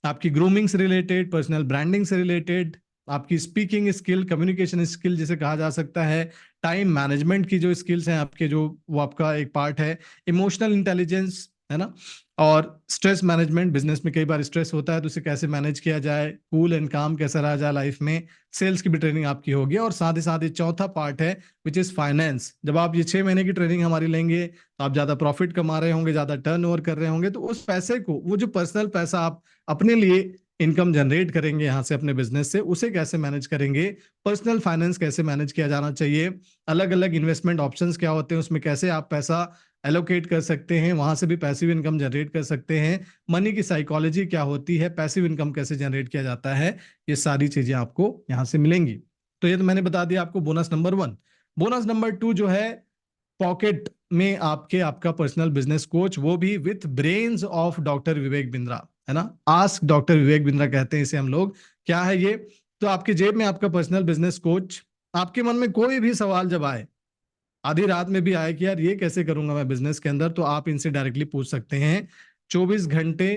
आपकी ग्रूमिंग से रिलेटेड, पर्सनल ब्रांडिंग से रिलेटेड, आपकी स्पीकिंग स्किल, कम्युनिकेशन स्किल जिसे कहा जा सकता है, टाइम मैनेजमेंट की जो स्किल्स हैं आपके, जो वो आपका एक पार्ट है, इमोशनल इंटेलिजेंस है ना, और स्ट्रेस मैनेजमेंट, बिजनेस में कई बार स्ट्रेस होता है तो उसे कैसे मैनेज किया जाए, कूल एंड काम कैसा रहा जाए लाइफ में, सेल्स की भी ट्रेनिंग आपकी होगी। और साथ ही साथ ये चौथा पार्ट है विच इज फाइनेंस। जब आप ये 6 महीने की ट्रेनिंग हमारी लेंगे तो आप ज्यादा प्रॉफिट कमा रहे होंगे, ज्यादा टर्नओवर कर रहे होंगे, तो उस पैसे को, वो जो पर्सनल पैसा आप अपने लिए इनकम जनरेट करेंगे यहाँ से अपने बिजनेस से, उसे कैसे मैनेज करेंगे, पर्सनल फाइनेंस कैसे मैनेज किया जाना चाहिए, अलग अलग इन्वेस्टमेंट ऑप्शंस क्या होते हैं, उसमें कैसे आप पैसा एलोकेट कर सकते हैं, वहां से भी पैसिव इनकम जनरेट कर सकते हैं, मनी की साइकोलॉजी क्या होती है, पैसिव इनकम कैसे जनरेट किया जाता है, ये सारी चीजें आपको यहाँ से मिलेंगी। तो ये तो मैंने बता दिया आपको बोनस नंबर 1। बोनस नंबर 2 जो है, पॉकेट में आपका पर्सनल बिजनेस कोच, वो भी with brains of doctor Vivek Bindra, है ना। आस्क डॉक्टर विवेक बिंद्रा कहते हैं इसे हम लोग। क्या है ये? तो आपके जेब में आपका पर्सनल बिजनेस कोच, आपके मन में कोई भी सवाल जब आए, आधी रात में भी आए कि यार ये कैसे करूंगा मैं बिजनेस के अंदर, तो आप इनसे डायरेक्टली पूछ सकते हैं। 24 घंटे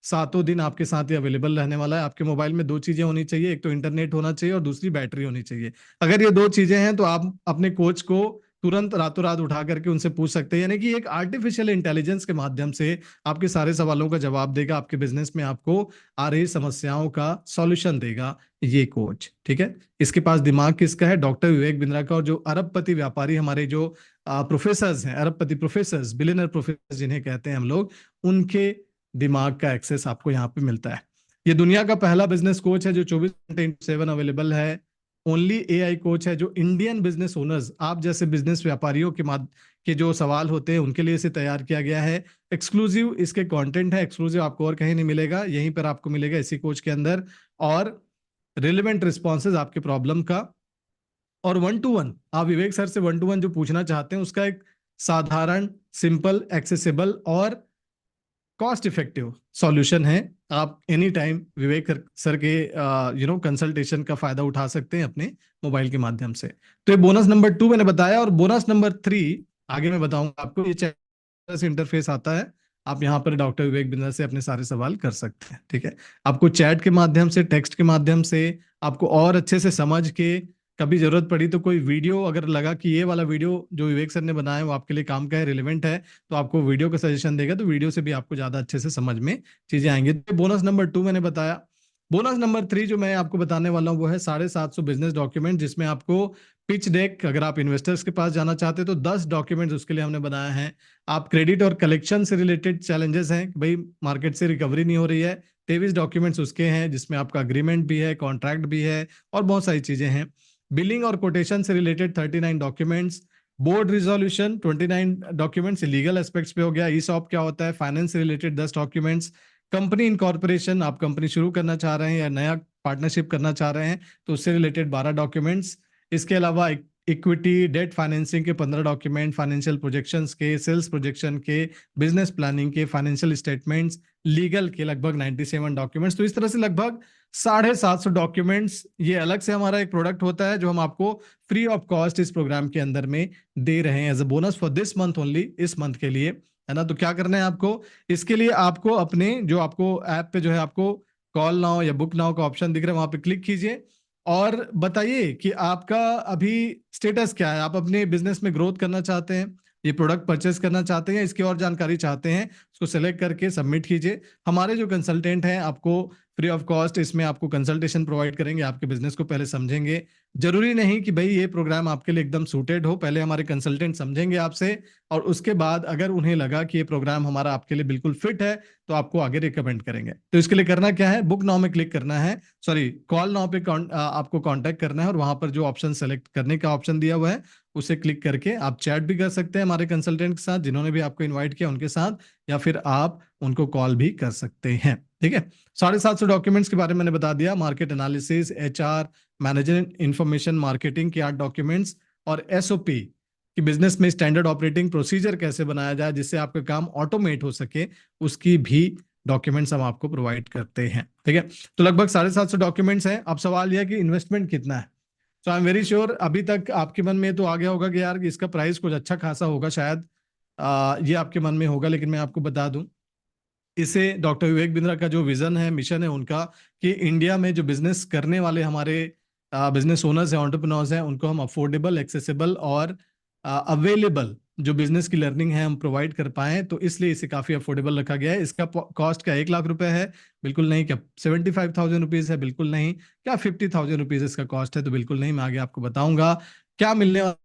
7 दिन आपके साथ ही अवेलेबल रहने वाला है। आपके मोबाइल में 2 चीजें होनी चाहिए, एक तो इंटरनेट होना चाहिए और दूसरी बैटरी होनी चाहिए। अगर ये 2 चीजें हैं तो आप अपने कोच को तुरंत रातों रात उठा करके उनसे पूछ सकते हैं, यानी कि एक आर्टिफिशियल इंटेलिजेंस के माध्यम से आपके सारे सवालों का जवाब देगा, आपके बिजनेस में आपको आ रही समस्याओं का सॉल्यूशन देगा ये कोच, ठीक है। इसके पास दिमाग किसका है? डॉक्टर विवेक बिंद्रा का। और जो अरबपति व्यापारी हमारे जो प्रोफेसर्स हैं, अरबपति प्रोफेसर्स, बिलियनर प्रोफेसर जिन्हें कहते हैं हम लोग, उनके दिमाग का एक्सेस आपको यहाँ पे मिलता है। ये दुनिया का पहला बिजनेस कोच है जो 24 घंटे 7 अवेलेबल है। ओनली एआई कोच है जो इंडियन बिजनेस ओनर्स, आप जैसे बिजनेस व्यापारियों के जो सवाल होते हैं उनके लिए इसे तैयार किया गया है। एक्सक्लूसिव इसके कंटेंट है, एक्सक्लूसिव आपको और कहीं नहीं मिलेगा, यहीं पर आपको मिलेगा इसी कोच के अंदर। और रिलेवेंट रिस्पॉन्सेज आपके प्रॉब्लम का, और 1-to-1 आप विवेक सर से 1-to-1 जो पूछना चाहते हैं उसका एक साधारण, सिंपल, एक्सेसिबल और कॉस्ट इफेक्टिव सॉल्यूशन है। आप एनी टाइम विवेक सर के कंसल्टेशन का फायदा उठा सकते हैं अपने मोबाइल के माध्यम से। तो ये बोनस नंबर 2 मैंने बताया। और बोनस नंबर 3 आगे मैं बताऊंगा आपको। ये चैट से इंटरफेस आता है, आप यहाँ पर डॉक्टर विवेक बिंद्रा से अपने सारे सवाल कर सकते हैं, ठीक है। आपको चैट के माध्यम से, टेक्स्ट के माध्यम से, आपको और अच्छे से समझ के, कभी जरूरत पड़ी तो कोई वीडियो अगर लगा कि ये वाला वीडियो जो विवेक सर ने बनाया है वो आपके लिए काम का है, रिलेवेंट है, तो आपको वीडियो का सजेशन देगा, तो वीडियो से भी आपको ज्यादा अच्छे से समझ में चीजें आएंगी। तो बोनस नंबर 2 मैंने बताया। बोनस नंबर 3 जो मैं आपको बताने वाला हूँ वो है 750 बिजनेस डॉक्यूमेंट, जिसमें आपको पिच डेक, अगर आप इन्वेस्टर्स के पास जाना चाहते हैं तो 10 डॉक्यूमेंट्स उसके लिए हमने बनाया है। आप क्रेडिट और कलेक्शन से रिलेटेड चैलेंजेस हैं, भाई मार्केट से रिकवरी नहीं हो रही है, 23 डॉक्यूमेंट्स उसके हैं, जिसमें आपका अग्रीमेंट भी है, कॉन्ट्रैक्ट भी है और बहुत सारी चीजें हैं। बिलिंग और कोटेशन से related 39 documents, board resolution 29 documents, legal aspects पे हो गया, ईसॉप क्या होता है, फाइनेंस से रिलेटेड 10 डॉक्यूमेंट्स, कंपनी इनकॉर्पोरेशन, आप कंपनी शुरू करना चाह रहे हैं या नया पार्टनरशिप करना चाह रहे हैं तो उससे रिलेटेड 12 डॉक्यूमेंट्स। इसके अलावा इक्विटी डेट फाइनेंसिंग के 15 डॉक्यूमेंट, फाइनेंशियल प्रोजेक्शंस के, सेल्स प्रोजेक्शन के, बिजनेस प्लानिंग के, फाइनेंशियल स्टेटमेंट्स, लीगल के लगभग 97 डॉक्यूमेंट्स। तो इस तरह से लगभग 750 डॉक्यूमेंट्स, ये अलग से हमारा एक प्रोडक्ट होता है जो हम आपको फ्री ऑफ कॉस्ट इस प्रोग्राम के अंदर में दे रहे हैं as a bonus for this month only, इस मंथ के लिए, है ना। तो क्या करना है आपको, इसके लिए आपको अपने जो आपको ऐप पे जो है आपको कॉल नाउ या बुक नाउ का ऑप्शन दिख रहा है, वहां पे क्लिक कीजिए और बताइए कि आपका अभी स्टेटस क्या है। आप अपने बिजनेस में ग्रोथ करना चाहते हैं, ये प्रोडक्ट परचेस करना चाहते हैं, इसकी और जानकारी चाहते हैं, उसको सेलेक्ट करके सबमिट कीजिए। हमारे जो कंसल्टेंट हैं आपको फ्री ऑफ कॉस्ट इसमें आपको कंसल्टेशन प्रोवाइड करेंगे, आपके बिजनेस को पहले समझेंगे। जरूरी नहीं कि भाई ये प्रोग्राम आपके लिए एकदम सूटेड हो, पहले हमारे कंसल्टेंट समझेंगे आपसे और उसके बाद अगर उन्हें लगा कि ये प्रोग्राम हमारा आपके लिए बिल्कुल फिट है तो आपको आगे रिकमेंड करेंगे। तो इसके लिए करना क्या है, बुक नाउ में क्लिक करना है, सॉरी कॉल नाउ पे आपको कांटेक्ट करना है और वहां पर जो ऑप्शन सेलेक्ट करने का ऑप्शन दिया हुआ है उसे क्लिक करके आप चैट भी कर सकते हैं हमारे कंसल्टेंट के साथ, जिन्होंने भी आपको इन्वाइट किया उनके साथ, या फिर आप उनको कॉल भी कर सकते हैं, ठीक है। 750 डॉक्यूमेंट्स के बारे में मैंने बता दिया। Market analysis, HR, management information, marketing की 8 डॉक्यूमेंट्स और एसओपी कि बिजनेस में स्टैंडर्ड ऑपरेटिंग प्रोसीजर कैसे बनाया जाए जिससे आपका काम ऑटोमेट हो सके, उसकी भी डॉक्यूमेंट्स हम आपको प्रोवाइड करते हैं, ठीक है। तो लगभग 750 डॉक्यूमेंट्स हैं। अब सवाल यह है कि इन्वेस्टमेंट कितना है। सो आई एम वेरी श्योर अभी तक आपके मन में तो आ गया होगा कि यार इसका प्राइस कुछ अच्छा खासा होगा, शायद ये आपके मन में होगा, लेकिन मैं आपको बता दूं इसे डॉक्टर विवेक बिंद्रा का जो विजन है, मिशन है उनका, कि इंडिया में जो बिजनेस करने वाले हमारे बिजनेस ओनर्स हैं, एंटरप्रेन्योर्स हैं, उनको हम अफोर्डेबल, एक्सेसिबल और अवेलेबल जो बिजनेस की लर्निंग है हम प्रोवाइड कर पाएं, तो इसलिए इसे काफी अफोर्डेबल रखा गया है। इसका कॉस्ट क्या 1 लाख रुपए है? बिल्कुल नहीं। क्या 75,000 रुपीज है? बिल्कुल नहीं। क्या 50,000 रुपीज इसका कॉस्ट है? तो बिल्कुल नहीं। मैं आगे आपको बताऊंगा क्या मिलने वाला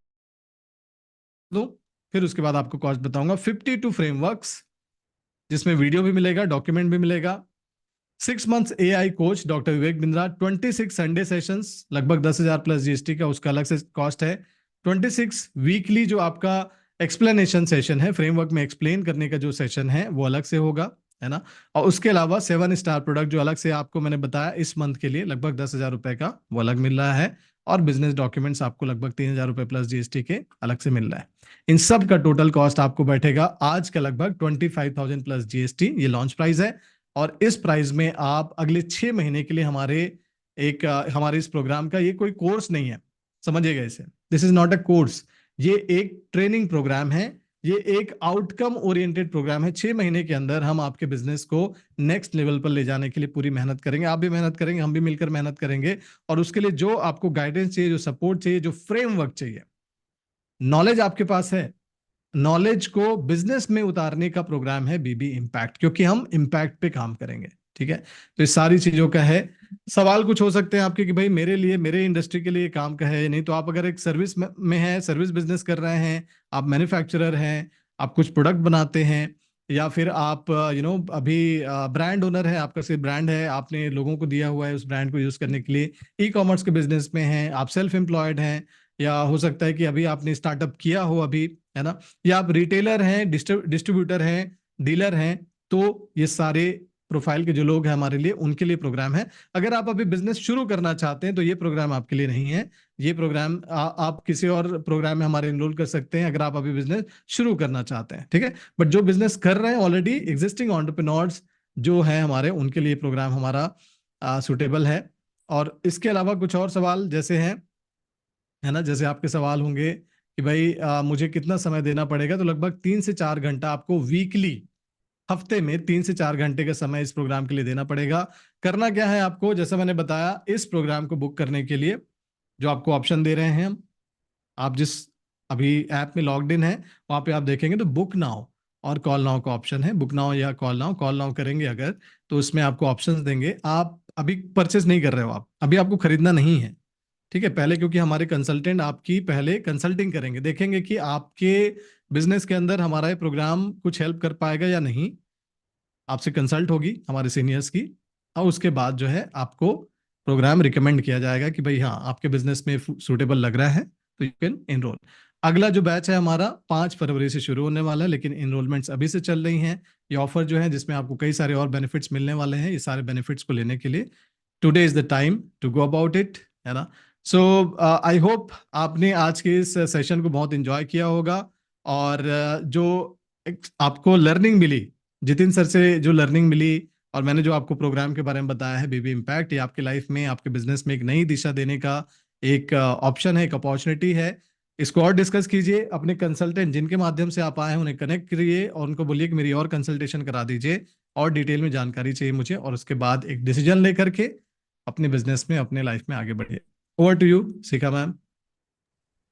दूं, फिर उसके बाद आपको कॉस्ट बताऊंगा। 52 फ्रेमवर्क्स, जिसमें वीडियो भी मिलेगा, डॉक्यूमेंट भी मिलेगा। 6 months AI coach doctor Vivek Bindra. 26 Sunday sessions, लगभग 10,000 प्लस GST का उसका अलग से कॉस्ट है। 26 वीकली जो आपका एक्सप्लेनेशन सेशन है, फ्रेमवर्क में एक्सप्लेन करने का जो सेशन है वो अलग से होगा, है ना। और उसके अलावा 7 स्टार प्रोडक्ट जो अलग से आपको मैंने बताया इस मंथ के लिए लगभग 10,000 रुपए का, वो अलग मिल रहा है। और बिजनेस डॉक्यूमेंट्स आपको लगभग 3,000 रुपए प्लस GST के अलग से मिल रहा है। इन सब का टोटल कॉस्ट आपको बैठेगा आज का लगभग 25,000 प्लस GST। ये लॉन्च प्राइस है। और इस प्राइस में आप अगले 6 महीने के लिए हमारे इस प्रोग्राम का, ये कोई कोर्स नहीं है, समझिएगा इसे। This is not a course, ये एक ट्रेनिंग प्रोग्राम है। ये एक आउटकम ओरिएंटेड प्रोग्राम है। 6 महीने के अंदर हम आपके बिजनेस को नेक्स्ट लेवल पर ले जाने के लिए पूरी मेहनत करेंगे। आप भी मेहनत करेंगे, हम भी मिलकर मेहनत करेंगे। और उसके लिए जो आपको गाइडेंस चाहिए, जो सपोर्ट चाहिए, जो फ्रेमवर्क चाहिए, नॉलेज आपके पास है, नॉलेज को बिजनेस में उतारने का प्रोग्राम है बीबी इम्पैक्ट, क्योंकि हम इम्पैक्ट पे काम करेंगे। ठीक है, तो इस सारी चीजों का है। सवाल कुछ हो सकते हैं आपके कि भाई मेरे लिए, मेरे इंडस्ट्री के लिए काम का है या नहीं। तो आप अगर एक सर्विस में है, सर्विस बिजनेस कर रहे हैं, आप मैन्युफैक्चरर हैं, आप कुछ प्रोडक्ट बनाते हैं, या फिर आप अभी ब्रांड ओनर है, आपका सिर्फ ब्रांड है, आपने लोगों को दिया हुआ है उस ब्रांड को यूज करने के लिए, ई कॉमर्स के बिजनेस में हैं, आप सेल्फ एम्प्लॉयड हैं, या हो सकता है कि अभी आपने स्टार्टअप किया हो अभी, है ना, या आप रिटेलर हैं, डिस्ट्रीब्यूटर हैं, डीलर हैं, तो ये सारे प्रोफाइल के जो लोग हैं हमारे लिए, उनके लिए प्रोग्राम है। अगर आप अभी बिजनेस शुरू करना चाहते हैं तो ये प्रोग्राम आपके लिए नहीं है। ये प्रोग्राम आप किसी और प्रोग्राम में हमारे एनरोल कर सकते हैं अगर आप अभी बिजनेस शुरू करना चाहते हैं। ठीक है, बट जो बिजनेस कर रहे हैं ऑलरेडी, एग्जिस्टिंग एंटरप्रेन्योर्स जो हैं हमारे, उनके लिए प्रोग्राम हमारा सुटेबल है। और इसके अलावा कुछ और सवाल जैसे हैं, है ना, जैसे आपके सवाल होंगे कि भाई मुझे कितना समय देना पड़ेगा, तो लगभग 3 से 4 घंटा आपको वीकली, हफ्ते में 3 से 4 घंटे का समय इस प्रोग्राम के लिए देना पड़ेगा। करना क्या है आपको, जैसा मैंने बताया, इस प्रोग्राम को बुक करने के लिए जो आपको ऑप्शन दे रहे हैं हम, आप जिस अभी ऐप में लॉग्ड इन है वहां पे आप देखेंगे तो बुक नाउ और कॉल नाउ का ऑप्शन है। बुक नाउ या कॉल नाउ करेंगे अगर, तो उसमें आपको ऑप्शंस देंगे। आप अभी परचेस नहीं कर रहे हो, आप अभी आपको खरीदना नहीं है, ठीक है। पहले क्योंकि हमारे कंसल्टेंट आपकी पहले कंसल्टिंग करेंगे, देखेंगे कि आपके बिजनेस के अंदर हमारा ये प्रोग्राम कुछ हेल्प कर पाएगा या नहीं। आपसे कंसल्ट होगी हमारे सीनियर्स की, और उसके बाद जो है आपको प्रोग्राम रिकमेंड किया जाएगा कि भाई हाँ आपके बिजनेस में सूटेबल लग रहा है तो यू कैन एनरोल। अगला जो बैच है हमारा 5 फरवरी से शुरू होने वाला है, लेकिन इनरोलमेंट्स अभी से चल रही हैं। ये ऑफर जो है जिसमें आपको कई सारे और बेनिफिट्स मिलने वाले हैं, ये सारे बेनिफिट्स को लेने के लिए today is the time to go about it, है ना। सो आई होप आपने आज के इस सेशन को बहुत इंजॉय किया होगा। और जो आपको लर्निंग मिली, जितिन सर से जो लर्निंग मिली, और मैंने जो आपको प्रोग्राम के बारे में बताया है बीबी इम्पैक्ट, ये आपके लाइफ में, आपके बिजनेस में एक नई दिशा देने का एक ऑप्शन है, एक अपॉर्चुनिटी है। इसको और डिस्कस कीजिए, अपने कंसल्टेंट जिनके माध्यम से आप आए हैं उन्हें कनेक्ट करिए और उनको बोलिए कि मेरी और कंसल्टेशन करा दीजिए, और डिटेल में जानकारी चाहिए मुझे, और उसके बाद एक डिसीजन लेकर के अपने बिजनेस में, अपने लाइफ में आगे बढ़िए। Over to you Shikha ma'am.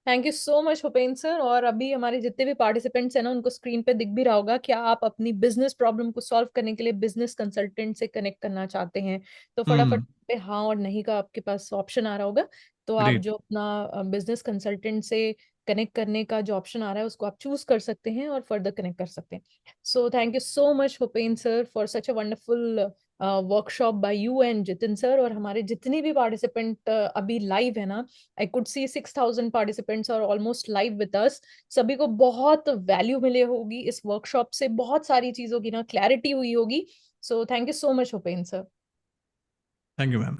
Thank you so much Bhupendra sir. और अभी हमारे जितने भी पार्टिसिपेंट्स हैं ना, उनको स्क्रीन पे दिख भी रहा होगा, क्या आप अपनी बिजनेस प्रॉब्लम को सॉल्व करने के लिए बिजनेस कंसल्टेंट से कनेक्ट करना चाहते हैं, तो फटाफट पे हाँ और नहीं का आपके पास ऑप्शन आ रहा होगा। तो आप ग्रेट। जो अपना बिजनेस कंसल्टेंट से कनेक्ट करने का जो ऑप्शन आ रहा है उसको आप चूज कर सकते हैं और फर्दर कनेक्ट कर सकते हैं। So thank you so much Bhupendra sir for such a wonderful workshop by you and Jitin sir. और हमारे जितने भी पार्टिसिपेंट अभी लाइव है ना, I could see 6,000 participants are almost live with us. सभी को बहुत वैल्यू मिले होगी इस वर्कशॉप से, बहुत सारी चीजों की ना क्लैरिटी हुई होगी। सो thank you so much Bhupendra sir. Thank you ma'am.